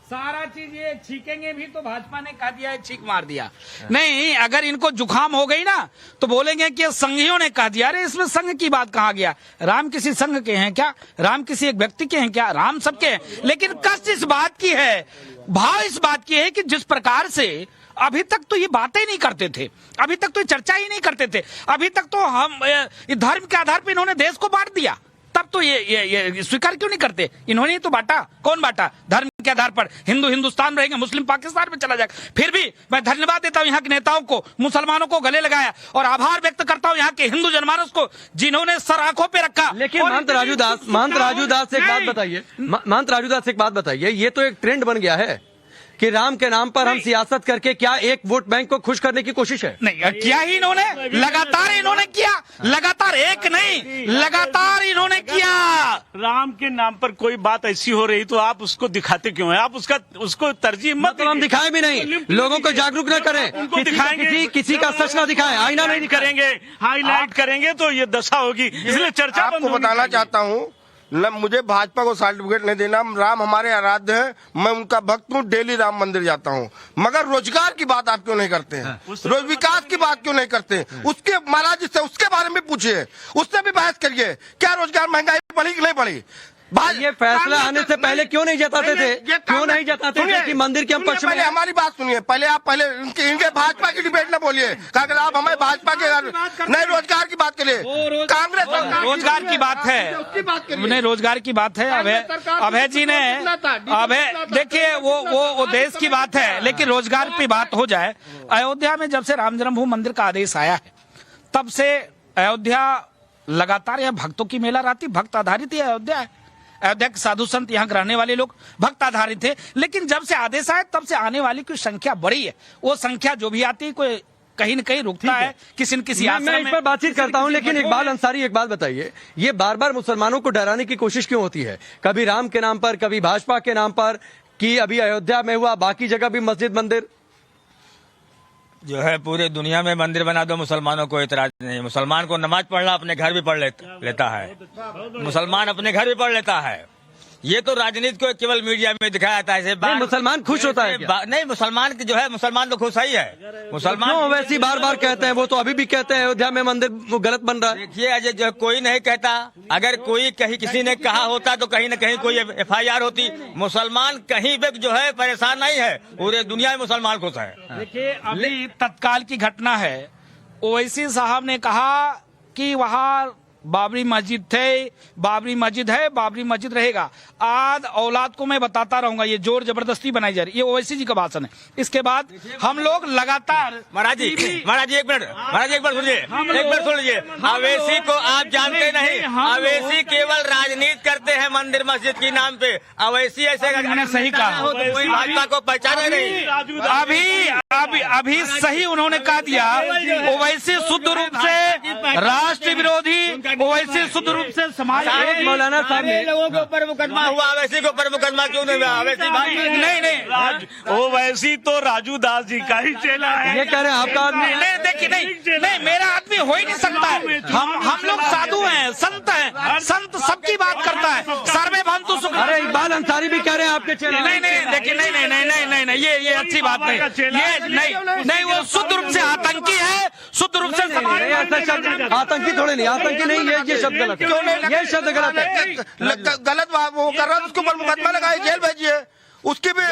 सारा चीज, ये छीकेंगे भी तो भाजपा ने कह दिया है, छीक मार दिया। नहीं, अगर इनको जुकाम हो गई ना तो बोलेंगे कि संघियों ने कह दिया। अरे इसमें संघ की बात कहाँ गया? राम किसी संघ के हैं क्या? राम किसी एक व्यक्ति के हैं क्या? राम सबके हैं। लेकिन कष्ट इस बात की है, भाव इस बात की है कि जिस प्रकार से अभी तक तो ये बातें नहीं करते थे, अभी तक तो ये चर्चा ही नहीं करते थे, अभी तक तो हम धर्म के आधार पर इन्होंने देश को बांट दिया, तब तो ये स्वीकार क्यों नहीं करते? इन्होंने ही तो बांटा। कौन बांटा? धर्म के आधार पर। हिंदू हिंदुस्तान रहेंगे, मुस्लिम पाकिस्तान में चला जाएगा। फिर भी मैं धन्यवाद देता हूं यहाँ के नेताओं को, मुसलमानों को गले लगाया, और आभार व्यक्त करता हूं यहाँ के हिंदू जनमानस को जिन्होंने सर आंखों पे रखा। लेकिन महंत राजू दास एक बात बताइए, ये तो एक ट्रेंड बन गया है कि राम के नाम पर हम सियासत करके क्या एक वोट बैंक को खुश करने की कोशिश है? नहीं किया ही इन्होंने, लगातार इन्होंने किया, लगातार एक नहीं लगातार इन्होंने किया। राम के नाम पर कोई बात ऐसी हो रही तो आप उसको दिखाते क्यों हैं? आप उसको तरजीह मत। मतलब हम दिखाएं भी नहीं, लोगों को जागरूक न करें, उनको दिखाएंगे, किसी का सच ना दिखाएं, आईना नहीं करेंगे, हाईलाइट करेंगे तो ये दशा होगी। इसलिए चर्चा आपको बताना चाहता हूँ, न मुझे भाजपा को सर्टिफिकेट नहीं देना। राम हमारे आराध्य हैं, मैं उनका भक्त हूँ, डेली राम मंदिर जाता हूँ। मगर रोजगार की बात आप क्यों नहीं करते हैं? रोज विकास की बात क्यों नहीं करते? उसके महाराज से उसके बारे में पूछिए, उससे भी बहस करिए। क्या रोजगार महंगाई बढ़ी कि नहीं बढ़ी? ये फैसला आने से पहले क्यों नहीं जताते थे? क्यों नहीं जताते थे कि मंदिर के हम पक्ष में? हमारी बात सुनिए, पहले इनके भाजपा की डिबेट न बोलिए। अगर आप हमें भाजपा के नहीं रोजगार की बात करिए, कांग्रेस रोजगार की बात है, नहीं रोजगार की बात है। अभय जी ने देखिए वो देश की बात है, लेकिन रोजगार की बात हो जाए। अयोध्या में जब से राम जन्मभूमि मंदिर का आदेश आया है, तब से अयोध्या लगातार यह भक्तों की मेला रहती, भक्त आधारित ही अयोध्या है। अयोध्या के साधु संत यहाँ रहने वाले लोग भक्त आधारित थे, लेकिन जब से आदेश आया तब से आने वाली की संख्या बढ़ी है। वो संख्या जो भी आती है, कोई कहीं न कहीं रुकता है, किसी न किसी आश्रम में। मैं इस पर बातचीत करता हूं, लेकिन इकबाल अंसारी एक बात बताइए, ये बार बार मुसलमानों को डराने की कोशिश क्यों होती है? कभी राम के नाम पर, कभी भाजपा के नाम पर, कि अभी अयोध्या में हुआ, बाकी जगह भी मस्जिद मंदिर जो है पूरे दुनिया में मंदिर बना दो, मुसलमानों को इतराज नहीं। मुसलमान को नमाज पढ़ना अपने घर भी पढ़ लेता है, मुसलमान अपने घर भी पढ़ लेता है। ये तो राजनीति को केवल मीडिया में दिखाया जाता है। मुसलमान खुश होता है क्या? नहीं, मुसलमान की जो है, मुसलमान तो खुश ही है। मुसलमान वैसे बार बार कहते हैं, वो तो अभी भी कहते हैं अयोध्या में मंदिर गलत बन रहा है। देखिए अजय, जो कोई नहीं कहता, अगर कोई किसी ने कहा होता तो कहीं न कहीं कोई FIR होती। मुसलमान कहीं पे जो है परेशान नहीं है, पूरे दुनिया में मुसलमान खुश है। देखिए अभी तत्काल की घटना है, ओवैसी साहब ने कहा कि वहाँ बाबरी मस्जिद थे, बाबरी मस्जिद है, बाबरी मस्जिद रहेगा। आज औलाद को मैं बताता रहूंगा, ये जोर जबरदस्ती बनाई जा रही है। ये ओवैसी जी का भाषण है। इसके बाद हम लोग लगातार महाराज जी एक मिनट सुनिए, सुन लीजिए। अवैसी को आप जानते नहीं, अवैसी केवल राजनीति करते हैं मंदिर मस्जिद के नाम पे। अवैसी ऐसे सही कहा, कोई भाजपा को पहचाने नहीं। अभी सही उन्होंने कहा दिया, ओवैसी शुद्ध रूप से राष्ट्र विरोधी, ओवैसी शुद्ध रूप से समाज। मौलाना साहब ने लोगों के ऊपर मुकदमा हुआ, अवैसी के ऊपर मुकदमा क्यों नहीं हुआ? अवैसी भाई नहीं, ओवैसी तो राजू दास जी का ही चेला है। ये कह रहे हैं आपका आदमी? नहीं देखिए, नहीं मेरा आदमी हो ही नहीं सकता है। हम लोग साधु हैं, संत हैं, संत सबकी बात करता है। सर्वे भवन्तु सुखिनः। अरे इकबाल अंसारी भी कह रहे हैं आपके चेला? नहीं देखिए, नहीं, ये अच्छी बात नहीं। ये नहीं, वो शुद्ध रूप से आतंकी है, शुद्ध रूप से आतंकी थोड़े नहीं, आतंकी नहीं, ये शब्द गलत है, ये शब्द गलत है। गलत वो कर रहा है, उसके ऊपर मुकदमा लगाए, जेल भेजिए, उसकी भी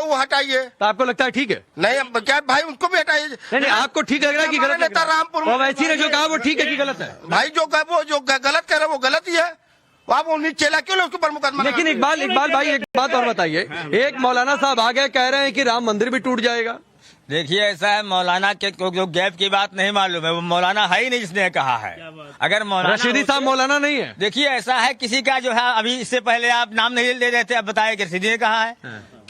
वो हटाइए। तो आपको लगता है ठीक है? नहीं क्या भाई, उनको भी हटाइए। नहीं, आपको ठीक लग रहा है कि गलत? नेता रामपुर ओवैसी ने जो कहा वो ठीक है कि गलत है? भाई जो गलत कह रहे वो गलत ही है। आप उन्हीं चेला क्यों उसके ऊपर मुकदमा? लेकिन इकबाल भाई एक बात और बताइए, एक मौलाना साहब आगे कह रहे हैं कि राम मंदिर भी टूट जाएगा। देखिए ऐसा है, मौलाना के जो गैप की बात नहीं मालूम है, वो मौलाना है ही नहीं जिसने कहा है। अगर मौलाना रशीदी साहब मौलाना नहीं है। देखिए ऐसा है, किसी का जो है अभी इससे पहले आप नाम नहीं ले रहे थे, अब बताए कि रशीदी ने कहा है,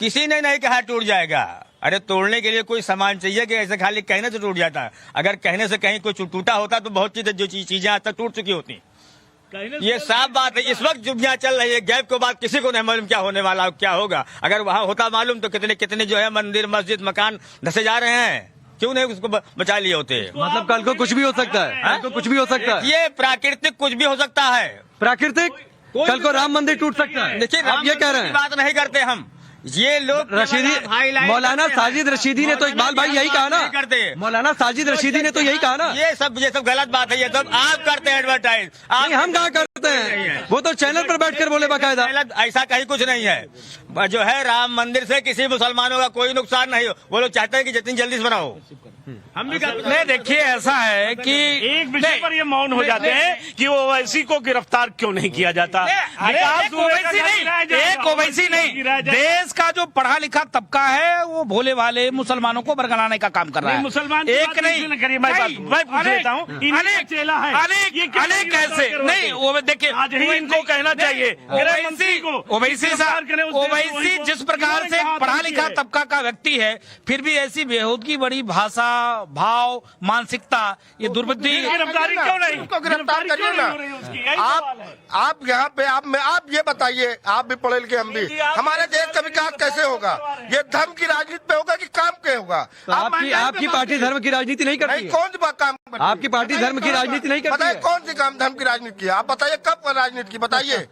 किसी ने नहीं कहा टूट जाएगा। अरे तोड़ने के लिए कोई सामान चाहिए कि ऐसे खाली कहने से टूट जाता है? अगर कहने से कहीं कोई टूटा होता तो बहुत चीजें जो चीजें आज तक टूट चुकी होती। ये साफ बात है। इस वक्त जुबियां चल रही है, गैप के बाद किसी को नहीं मालूम क्या होने वाला, क्या होगा। अगर वहाँ होता मालूम तो कितने कितने जो है मंदिर मस्जिद मकान धसे जा रहे हैं, क्यों नहीं उसको बचा लिए होते। मतलब कल को कुछ भी हो सकता है, कल को कुछ भी हो सकता है। ये प्राकृतिक कुछ भी हो सकता है। प्राकृतिक कल को राम मंदिर टूट सकता है। देखिए आप ये कह रहे हैं, बात नहीं करते हम। ये लोग रशीदी मौलाना साजिद रशीदी ने तो इकबाल भाई यही कहा ना, मौलाना साजिद रशीदी ने तो यही कहा ना। ये सब गलत बात है। ये सब आप करते हैं एडवर्टाइज, हम कहाँ करते हैं? वो तो चैनल पर बैठकर बोले बाकायदा। ऐसा कहीं कुछ नहीं है। जो है राम मंदिर से किसी मुसलमानों का कोई नुकसान नहीं हो। वो लोग चाहते हैं कि जितनी जल्दी से बनाओ। हम भी नहीं, देखिए ऐसा है कि एक विषय पर ये मौन हो जाते हैं कि वो ओवैसी को गिरफ्तार क्यों नहीं किया जाता। एक ओवैसी नहीं, देश का जो पढ़ा लिखा तबका है वो भोले वाले मुसलमानों को बरगलाने का काम कर रहा है। मुसलमान एक नहीं, मैं पूछ लेता हूँ, अनेक ऐसे नहीं। वो देखिए इनको कहना चाहिए ओवैसी जिस प्रकार से पढ़ा लिखा तबका का व्यक्ति है, फिर भी ऐसी बेहूदगी बड़ी भाषा भाव मानसिकता, ये दुर्बुद्धि। गिरफ्तारी क्यों नहीं? उसको गिरफ्तार करिए ना। आप यहाँ पे आप ये बताइए, आप भी पढ़े लिखे, हम भी, हमारे देश का विकास कैसे होगा? ये धर्म की राजनीति पे होगा कि काम पे होगा? तो आपकी पार्टी धर्म की राजनीति नहीं करती? कौन सी काम करती? आपकी पार्टी धर्म की राजनीति नहीं करती? बताइए कौन सी काम धर्म की राजनीति की? आप बताइए कब राजनीति की? बताइए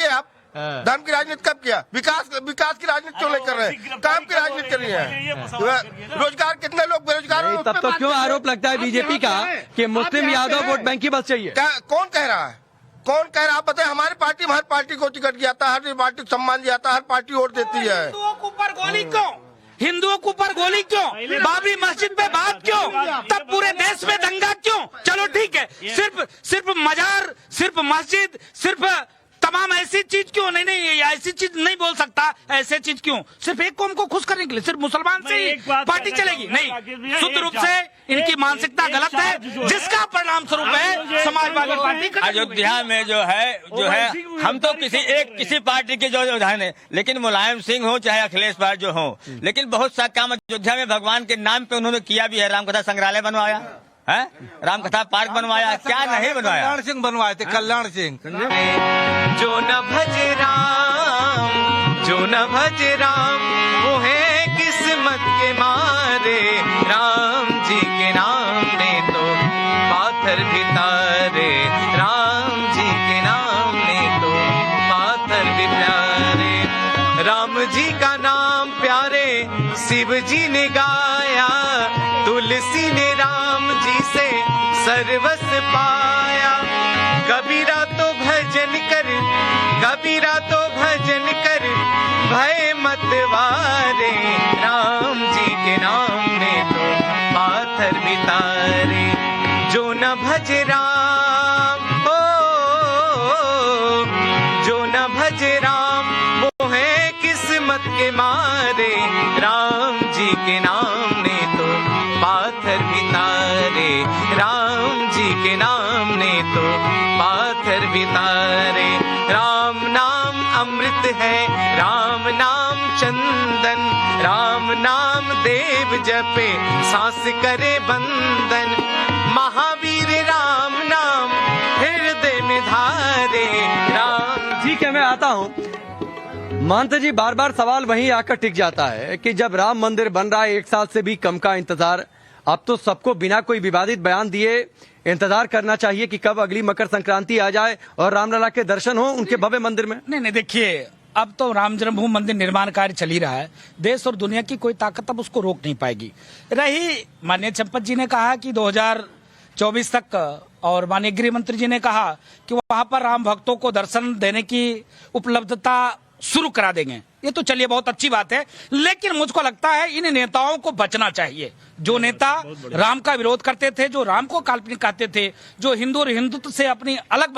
आप धर्म की राजनीति कब किया? विकास की राजनीति क्यों नहीं कर रहे हैं? काम की राजनीति कर रही है। रोजगार, कितने लोग बेरोजगार हैं? तब तो क्यों आरोप लगता है बीजेपी का कि मुस्लिम यादव वोट बैंक की बस चाहिए? कौन कह रहा है? कौन कह रहा है? आप बताए। हर पार्टी को टिकट दिया था, हर पार्टी को सम्मान दिया था, हर पार्टी वोट देती है। हिंदुओं के ऊपर गोली क्यों? हिंदुओं के ऊपर गोली क्यों? बाबरी मस्जिद पे बात क्यों? तब पूरे देश में दंगा क्यों? चलो ठीक है, सिर्फ मजार, सिर्फ मस्जिद, सिर्फ तमाम ऐसी चीज क्यों? नहीं, ऐसी चीज नहीं बोल सकता। ऐसे चीज क्यों? सिर्फ एक कौम को खुश करने के लिए सिर्फ मुसलमान से ही पार्टी चलेगी? नहीं, शुद्ध रूप से इनकी मानसिकता गलत है, जिसका परिणाम स्वरूप है समाजवादी पार्टी। अयोध्या में जो है हम तो किसी पार्टी के जो उदाहरण है, लेकिन मुलायम सिंह हो चाहे अखिलेश भाई जो हो, लेकिन बहुत सा काम अयोध्या में भगवान के नाम पे उन्होंने किया भी है। रामकथा संग्रहालय बनवाया है, रामकथा पार्क बनवाया, क्या नहीं बनवाया? कल्याण सिंह बनवाए थे, कल्याण सिंह। जो न भजे राम वो है किस्मत के मारे। राम जी के नाम ने तो पाथर भी तारे। राम जी के नाम ने तो पाथर भी प्यारे। राम जी का नाम प्यारे शिव जी ने गाया। तुलसी ने राम जी से सर्वस पाया। कबीरा तो भजन कर भय मत वारे। राम जी के नाम ने तो पाथर भी तारे। जो न भजे राम जो न भजे राम वो है किस्मत के मारे। राम जी के नाम ने तो पाथर भी तारे। राम जी के नाम ने तो पाथर भी तारे। राम नाम अमृत है, राम नाम चंदन। राम नाम देव जपे सांस करे बंदन। महावीर राम नाम हृदय में धारे। राम। ठीक है, मैं आता हूँ। महंत जी, बार बार सवाल वहीं आकर टिक जाता है कि जब राम मंदिर बन रहा है, 1 साल से भी कम का इंतजार, अब तो सबको बिना कोई विवादित बयान दिए इंतजार करना चाहिए कि कब अगली मकर संक्रांति आ जाए और रामलला के दर्शन हो उनके भव्य मंदिर में। नहीं, देखिए अब तो राम जन्मभूमि मंदिर निर्माण कार्य चल ही रहा है। देश और दुनिया की कोई ताकत अब उसको रोक नहीं पाएगी। रही माननीय चंपत जी ने कहा कि 2024 तक, और माननीय गृह मंत्री जी ने कहा कि वहां पर राम भक्तों को दर्शन देने की उपलब्धता शुरू करा देंगे। ये तो चलिए बहुत अच्छी बात है, लेकिन मुझको लगता है इन नेताओं को बचना चाहिए। जो नेता राम का विरोध करते थे, जो राम को काल्पनिक कहते थे, जो हिंदू और हिंदुत्व से अपनी अलग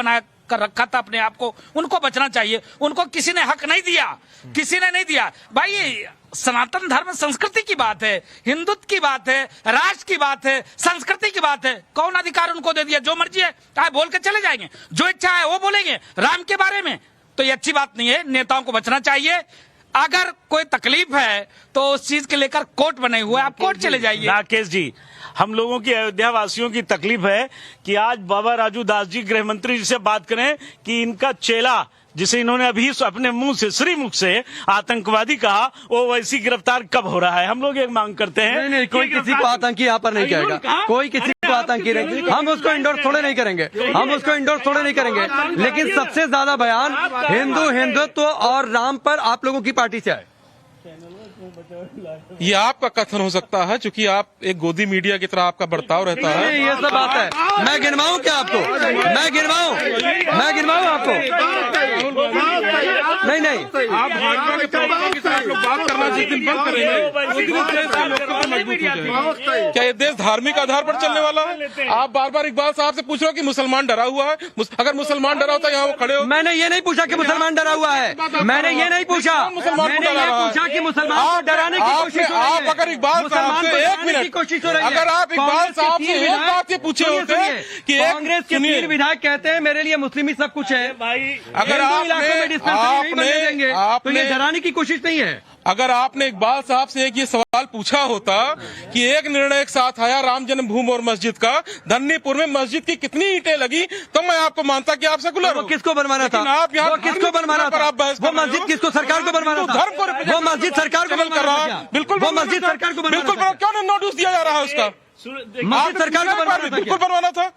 कर रखा था अपने आप को, उनको बचना चाहिए। उनको किसी ने हक नहीं दिया, किसी ने नहीं दिया। भाई ये सनातन धर्म संस्कृति की बात है, हिंदुत्व की बात है, राष्ट्र की बात है, संस्कृति की बात है। कौन अधिकार उनको दे दिया? जो मर्जी है चाहे बोल के चले जाएंगे, जो इच्छा है वो बोलेंगे राम के बारे में। तो ये अच्छी बात नहीं है, नेताओं को बचना चाहिए। अगर कोई तकलीफ है तो उस चीज के लेकर कोर्ट बने हुए, आप कोर्ट चले जाइए। राकेश जी, हम लोगों की, अयोध्या वासियों की तकलीफ है कि आज बाबा राजू दास जी गृह मंत्री जी से बात करें कि इनका चेला, जिसे इन्होंने अभी अपने मुंह से, श्रीमुख से आतंकवादी कहा, वो वैसी गिरफ्तार कब हो रहा है? हम लोग एक मांग करते हैं। नहीं, कोई किसी को आतंकी यहाँ पर नहीं कहेगा, कोई किसी को आतंकी नहीं। हम उसको इंडोर्स थोड़े नहीं करेंगे, हम उसको इंडोर्स थोड़े नहीं करेंगे। लेकिन सबसे ज्यादा बयान हिंदुत्व और राम पर आप लोगों की पार्टी से आए। ये आपका कथन हो सकता है, क्योंकि आप एक गोदी मीडिया की तरह आपका बर्ताव रहता है। ये सब बात है। मैं गिनवाऊं क्या आपको? मैं गिनवाऊं आपको? नहीं, आप भाजपा के प्रवक्ता की तरह लोग बात करना जिस दिन बंद करेंगे, क्या ये देश धार्मिक आधार पर चलने वाला है? आप बार बार इकबाल साहब से पूछ रहे हो कि मुसलमान डरा हुआ है। अगर मुसलमान डरा होता है यहाँ वो खड़े हो। मैंने ये नहीं पूछा कि मुसलमान डरा हुआ है, मैंने ये नहीं पूछा, मैंने ये पूछा कि मुसलमान को डराने की कोशिश हो रही है। आप अगर इकबाल साहब से एक मिनट, अगर आप इकबाल साहब से एक बात ये पूछे होते कि कांग्रेस के 3 विधायक कहते हैं मेरे लिए मुस्लिम ही सब कुछ है, अगर आपने डराने की कोशिश नहीं है। अगर आपने इकबाल साहब से एक ये सवाल पूछा होता कि एक निर्णय एक साथ आया राम जन्मभूमि और मस्जिद का, धन्नीपुर में मस्जिद की कितनी ईंटें लगी, तो मैं आपको मानता कि आप सेकुलर हो। किसको बनवाना था? आप यहाँ किसको बनवाना था? वो मस्जिद किसको? सरकार को बनवाना था। धर्म को वो मस्जिद सरकार को कर रहा है। बिल्कुल वो मस्जिद सरकार को बनवाना बिल्कुल, क्यों नोटिस दिया जा रहा है उसका? मस्जिद सरकार को बनवाना था। बिल्कुल बनवाना था,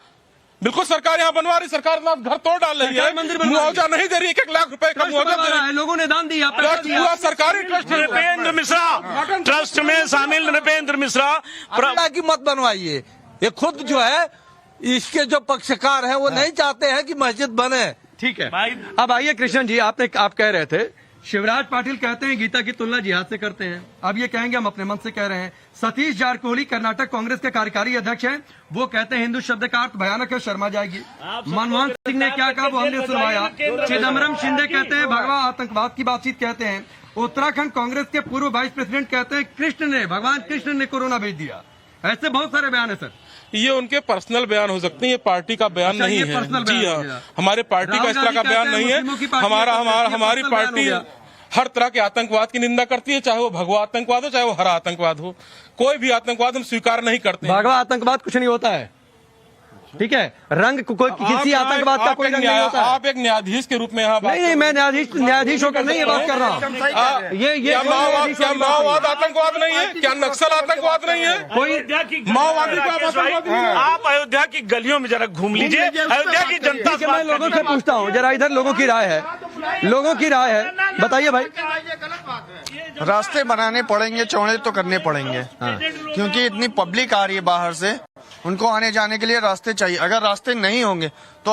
बिल्कुल सरकार यहाँ बनवा रही, सरकार घर तोड़ डाल रही है, मुआवजा नहीं दे रही, 1 लाख रुपए का मुआवजा दे रही है। लोगों ने दान दिया, पूरा सरकारी ट्रस्ट। नृपेंद्र मिश्रा ट्रस्ट में शामिल, नृपेंद्र मिश्रा की मत बनवाइए। ये खुद जो है इसके जो पक्षकार हैं वो नहीं चाहते हैं कि मस्जिद बने। ठीक है, अब आइए कृष्ण जी, आप कह रहे थे शिवराज पाटिल कहते हैं गीता की तुलना जिहाद से करते हैं। अब ये कहेंगे हम अपने मन से कह रहे हैं। सतीश जारकोली कर्नाटक कांग्रेस के कार्यकारी अध्यक्ष हैं, वो कहते हैं हिंदू शब्द का अर्थ भयानक है, शर्मा जाएगी। मनमोहन सिंह ने क्या कहा वो हमने सुनवाया। चिदम्बरम शिंदे कहते हैं भगवान आतंकवाद की बातचीत कहते हैं। उत्तराखंड कांग्रेस के पूर्व वाइस प्रेसिडेंट कहते हैं भगवान कृष्ण ने कोरोना भेज दिया। ऐसे बहुत सारे बयान है सर। ये उनके पर्सनल बयान हो सकते हैं, ये पार्टी का बयान नहीं है। जी हाँ, हमारे पार्टी का इस तरह का बयान नहीं है। हमारी पार्टी हर तरह के आतंकवाद की निंदा करती है, चाहे वो भगवा आतंकवाद हो, चाहे वो हरा आतंकवाद हो। कोई भी आतंकवाद हम स्वीकार नहीं करते। भगवा आतंकवाद कुछ नहीं होता है, ठीक है। रंग कोई किसी आतंकवाद का कोई रंग नहीं होता। आप एक न्यायाधीश के रूप में यहाँ नहीं, मैं न्यायाधीश होकर नहीं ये बात कर रहा हूँ। ये माओवाद आतंकवाद नहीं है? क्या नक्सल आतंकवाद नहीं है? कोई माओवादी को आप आतंकवादी नहीं है? आप अयोध्या की गलियों में जरा घूम लीजिए, अयोध्या की जनता से मैं लोगों से पूछता हूँ जरा, इधर लोगों की राय है, बताइए भाई। रास्ते बनाने पड़ेंगे, चौड़े तो करने पड़ेंगे। क्योंकि इतनी पब्लिक आ रही है बाहर से, उनको आने जाने के लिए रास्ते चाहिए। अगर रास्ते नहीं होंगे तो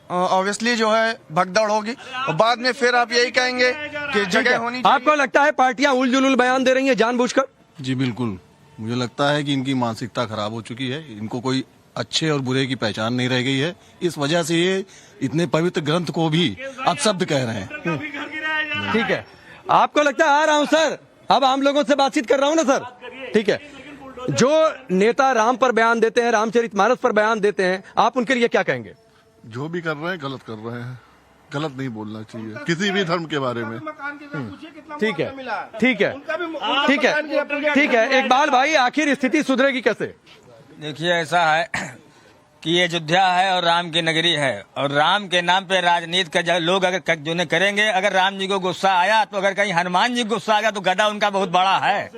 ऑब्वियसली जो है भगदड़ होगी और बाद में फिर आप यही कहेंगे कि जगह होनी चाहिए। आपको लगता है पार्टियां उलझुल बयान दे रही हैं जानबूझकर? जी बिल्कुल, मुझे लगता है कि इनकी मानसिकता खराब हो चुकी है। इनको कोई अच्छे और बुरे की पहचान नहीं रह गई है। इस वजह से ये इतने पवित्र ग्रंथ को भी अपशब्द कह रहे हैं। ठीक है, आपको लगता है? आ रहा हूं सर, अब आम लोगों से बातचीत कर रहा हूं ना सर। ठीक है, जो नेता राम पर बयान देते हैं, रामचरितमानस पर बयान देते हैं, आप उनके लिए क्या कहेंगे? जो भी कर रहे हैं गलत कर रहे हैं, गलत नहीं बोलना चाहिए किसी भी धर्म के बारे में। ठीक है, ठीक है, ठीक है, ठीक है। इकबाल भाई, आखिर स्थिति सुधरेगी कैसे? देखिए, ऐसा है कि ये अयोध्या है और राम की नगरी है, और राम के नाम पे राजनीति का लोग अगर जो ने करेंगे, अगर राम जी को गुस्सा आया तो अगर कहीं हनुमान जी को गुस्सा आ गया तो गदा उनका बहुत बड़ा है।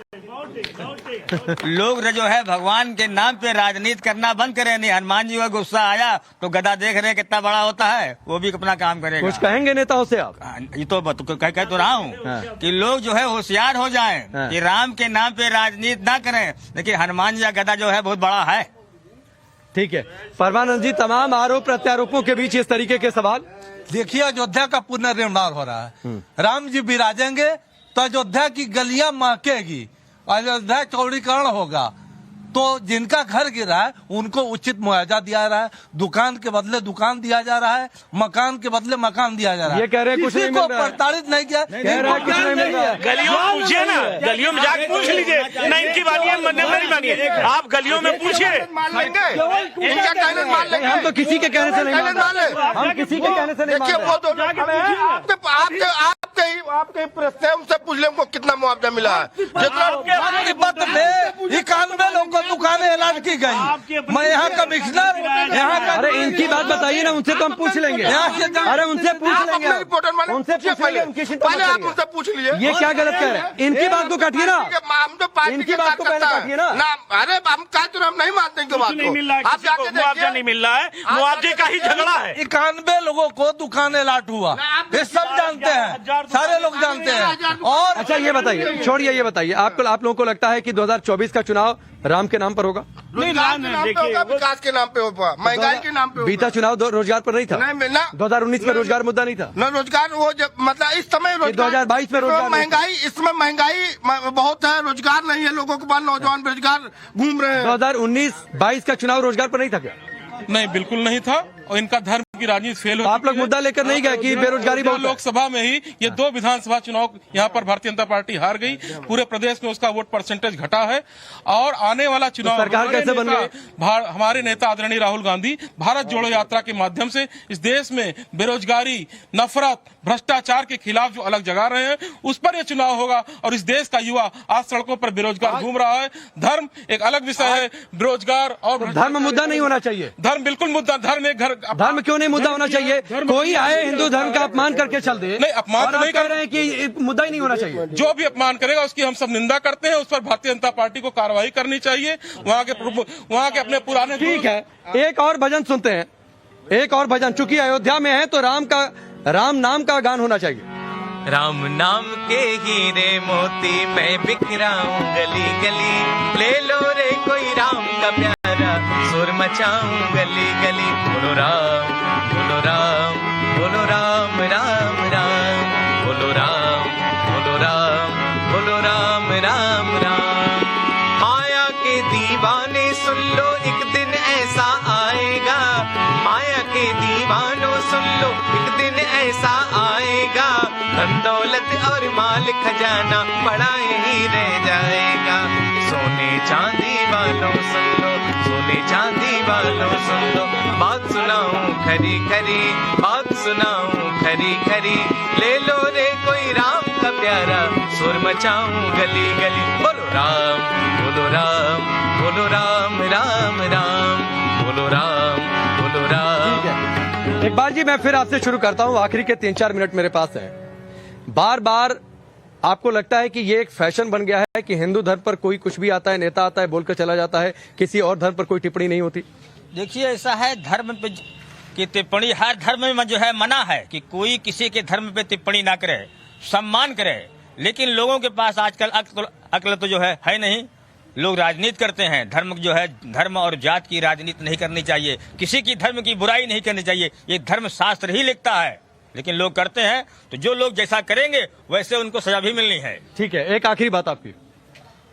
लोग जो है भगवान के नाम पे राजनीति करना बंद करें। नहीं, हनुमान जी का गुस्सा आया तो गदा देख रहे कितना बड़ा होता है, वो भी अपना काम करेगा। कुछ कहेंगे नेताओं से आप? ये तो कह तो रहा हूँ कि लोग जो है होशियार हो जाएं कि राम के नाम पे राजनीति ना करें, लेकिन हनुमान जी का गदा जो है बहुत बड़ा है। ठीक है, परमानंद जी, तमाम आरोप प्रत्यारोपों के बीच इस तरीके के सवाल। देखिए, अयोध्या का पुनर्निर्माण हो रहा है। राम जी विराजेंगे तो अयोध्या की गलियां महकेगी, अयोध्या चौड़ीकरण होगा, तो जिनका घर गिरा है उनको उचित मुआवजा दिया रहा है, दुकान के बदले दुकान दिया जा रहा है, मकान के बदले मकान दिया जा रहा है। ये कह रहे हैं कुछ नहीं मिल रहा है। प्रताड़ित नहीं किया, कह रहे हैं कुछ नहीं मिल रहा है। गलियों में पूछिए ना, गलियों में जाके पूछ लीजिए ना, इनकी मानिए नहीं मानिए, आप गलियों में पूछिए। इनका कहने मान लेंगे, हम तो किसी के कहने से नहीं मान मान ले। रहे, हम किसी के कहने से नहीं मान देखिए रहे। वो तो आपके प्रश्न है, उनसे पूछ ले उनको कितना मुआवजा मिला है। जितना 91 लोगों को दुकानें ऐलान की गई। मैं यहाँ कमिश्नर, यहाँ का, अरे इनकी बात बताइए ना, उनसे तो हम पूछ लेंगे। अरे उनसे पूछ लेंगे, उनसे पूछ लेंगे, उनकी चिंता मत पहले आप करिए। उनसे पूछ लीजिए। ये क्या गलत कह रहे हैं? इनकी बात को काटिए ना, हम तो पार्टी इनकी के बात को पहले कार्यकर्ता काटिए ना। ना। अरे हम कह तो हम नहीं मानते इनकी बात नहीं मिल रहा है, को। आप किसी को जाके मुआवजा देखिए, नहीं मिल रहा है, मुआवजे का ही झगड़ा है। 91 लोगों को दुकानें लाट हुआ, ये सब जानते हैं, सारे लोग जानते हैं। और अच्छा ये बताइए, छोड़िए ये बताइए, आप लोगों को लगता है कि 2024 का चुनाव राम के नाम पर होगा? रोजगार के नाम पे होगा, विकास के नाम पे होगा, महंगाई के नाम पे होगा। बीता चुनाव रोजगार पर नहीं था, नहीं ना, 2019 में रोजगार मुद्दा नहीं था न रोजगार वो मतलब इस समय रोजगार, 2022 में रोजगार महंगाई, इसमें महंगाई बहुत है, रोजगार नहीं है लोगों के पास, नौजवान बेरोजगार घूम रहे हैं। 2019-22 का चुनाव रोजगार पर नहीं था क्या? नहीं, बिल्कुल नहीं था, और इनका धर्म की राजनीति फेल हो। आप लोग मुद्दा लेकर नहीं गए कि बेरोजगारी बहुत है? लोकसभा में ही ये 2 विधानसभा चुनाव यहाँ पर भारतीय जनता पार्टी हार गई, पूरे प्रदेश में उसका वोट परसेंटेज घटा है। और आने वाला चुनाव सरकार कैसे बन गई? हमारे नेता आदरणीय राहुल गांधी भारत जोड़ो यात्रा के माध्यम से इस देश में बेरोजगारी, नफरत, भ्रष्टाचार के खिलाफ जो अलग जगा रहे हैं, उस पर यह चुनाव होगा। और इस देश का युवा आज सड़कों पर बेरोजगार घूम रहा है। धर्म एक अलग विषय है, बेरोजगार और धर्म मुद्दा नहीं होना चाहिए। धर्म बिल्कुल मुद्दा, धर्म एक घर, धर्म क्यों नहीं मुद्दा होना चाहिए? कोई आए हिंदू धर्म का अपमान करके चल दे, नहीं अपमान और नहीं कह रहे हैं कि मुद्दा ही नहीं होना चाहिए। जो भी अपमान करेगा उसकी हम सब निंदा करते हैं, उस पर भारतीय जनता पार्टी को कार्रवाई करनी चाहिए। वहाँ के अपने पुराने, ठीक है, एक और भजन सुनते हैं, एक और भजन। चूंकि अयोध्या में है तो राम नाम का गान होना चाहिए। राम नाम के हीरे मोती मैं बिखराऊं गली गली, ले लो रे कोई राम का प्यारा, शोर मचाऊं गली गली। बोलो राम, बोलो राम, बोलो राम, राम राम, बोलो राम, बोलो राम, बोलो राम, राम राम। माया के दीवाने सुन लो, एक दिन ऐसा आएगा, माया के दीवानों सुन लो, एक दिन ऐसा आएगा, धन दौलत और माल खजाना पड़ा यही रह जाएगा। सोने चांदी वालों सुन लो, सोने चांदी वालों सुन लो, बात सुनाऊं खरी खरी, बात सुनाऊं खरी खरी, ले लो रे कोई राम का प्यारा, शोर मचाऊं गली गली। बोलो राम, बोलो राम, बोलो राम, राम राम, बोलो राम, बोलो राम। एक बार जी मैं फिर आपसे शुरू करता हूं, आखिरी के 3-4 मिनट मेरे पास है। बार बार आपको लगता है कि ये एक फैशन बन गया है कि हिंदू धर्म पर कोई कुछ भी आता है, नेता आता है, बोलकर चला जाता है, किसी और धर्म पर कोई टिप्पणी नहीं होती? देखिए ऐसा है, धर्म पे की टिप्पणी हर धर्म में जो है मना है कि कोई किसी के धर्म पे टिप्पणी ना करे, सम्मान करे। लेकिन लोगों के पास आजकल अक्ल तो जो है नहीं। लोग राजनीति करते हैं, धर्म जो है, धर्म और जात की राजनीति नहीं करनी चाहिए, किसी की धर्म की बुराई नहीं करनी चाहिए, ये धर्म शास्त्र ही लिखता है। लेकिन लोग करते हैं, तो जो लोग जैसा करेंगे वैसे उनको सजा भी मिलनी है। ठीक है, एक आखिरी बात आपकी।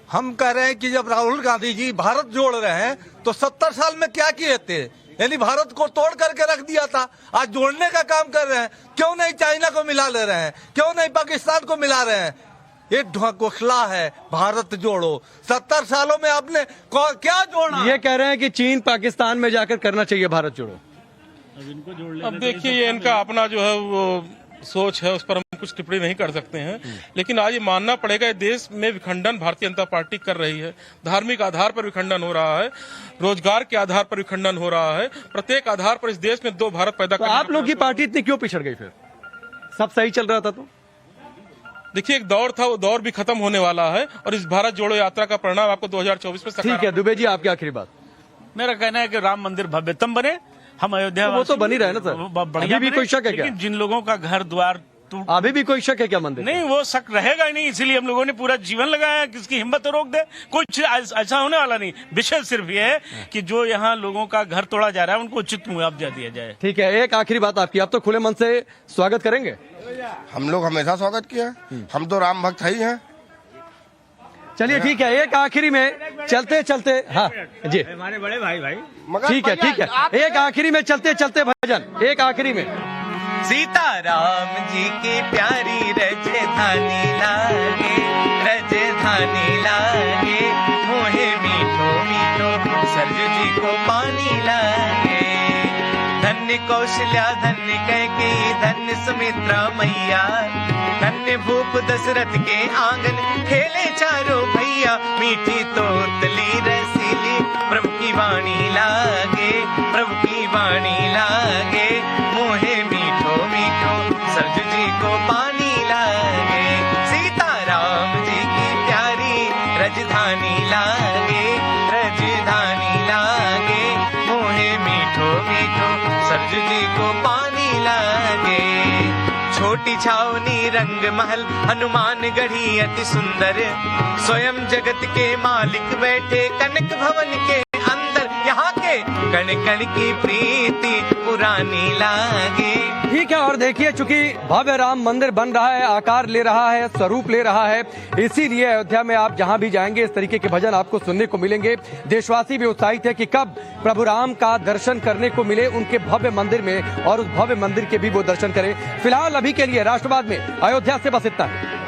हम कह रहे हैं कि जब राहुल गांधी जी भारत जोड़ रहे हैं तो 70 साल में क्या किए थे? यानी भारत को तोड़ करके रख दिया था, आज जोड़ने का काम कर रहे हैं। क्यों नहीं चाइना को मिला ले रहे हैं? क्यों नहीं पाकिस्तान को मिला रहे हैं? ये घोषणा है भारत जोड़ो। 70 सालों में आपने क्या जोड़ा? ये कह रहे हैं कि चीन पाकिस्तान में जाकर करना चाहिए भारत जोड़ो। अब देखिए, ये इनका अपना जो है वो सोच है, उस पर हम कुछ टिप्पणी नहीं कर सकते हैं। लेकिन आज ये मानना पड़ेगा, ये देश में विखंडन भारतीय जनता पार्टी कर रही है। धार्मिक आधार पर विखंडन हो रहा है, रोजगार के आधार पर विखंडन हो रहा है, प्रत्येक आधार पर इस देश में 2 भारत पैदा तो आप लोग की पार्टी इतनी क्यों पिछड़ गई? फिर सब सही चल रहा था तो? देखिए, एक दौर था, वो दौर भी खत्म होने वाला है, और इस भारत जोड़ो यात्रा का परिणाम आपको 2024 में। ठीक है दुबे जी, आपकी आखिरी बात। मेरा कहना है कि राम मंदिर भव्यतम बने, हम अयोध्या वो तो बन ही रहा है ना सर, बढ़िया अभी भी कोई शक है क्या? जिन लोगों का घर द्वार अभी भी कोई शक है क्या मंदिर? नहीं, वो शक रहेगा ही नहीं, इसीलिए हम लोगों ने पूरा जीवन लगाया, किसकी हिम्मत रोक दे। कुछ ऐसा होने वाला नहीं। विषय सिर्फ ये है कि जो यहाँ लोगों का घर तोड़ा जा रहा है उनको उचित मुआवजा दिया जाए। ठीक है, एक आखिरी बात आपकी, आप तो खुले मन से स्वागत करेंगे? हम लोग हमेशा स्वागत किया, हम तो राम भक्त ही हैं। चलिए ठीक है, एक आखिरी में चलते चलते, हाँ जी, हमारे बड़े भाई ठीक है, एक आखिरी में चलते चलते भजन, एक आखिरी में। सीताराम जी की प्यारी रजधानी लागे, रजधानी लागे, मोहे मीठो मीठो सरजू जी को पानी लागे। धन्य कौशल्या धन्य कैकेयी धन्य सुमित्रा मैया, धन्य भूप दशरथ के आंगन खेले चारों भैया। मीठी तोतली रसीली प्रभु की वाणी लागे, प्रभु की वाणी लागे, मोहे मीठो मीठो सरजू जी को पानी लागे। सीताराम जी की प्यारी रजधानी लागे, रजधानी लागे, मोहे मीठो मीठो सरजू जी को पानी लागे। छोटी छावनी रंग महल हनुमान गढ़ी अति सुंदर, स्वयं जगत के मालिक बैठे कनक भवन के अंदर। यहाँ के कण कण की प्रीति पुरानी लागे। ठीक है, और देखिए चूंकि भव्य राम मंदिर बन रहा है, आकार ले रहा है, स्वरूप ले रहा है, इसीलिए अयोध्या में आप जहां भी जाएंगे इस तरीके के भजन आपको सुनने को मिलेंगे। देशवासी भी उत्साहित है कि कब प्रभु राम का दर्शन करने को मिले उनके भव्य मंदिर में, और उस भव्य मंदिर के भी वो दर्शन करें। फिलहाल अभी के लिए राष्ट्रवाद में अयोध्या से बस इतना है।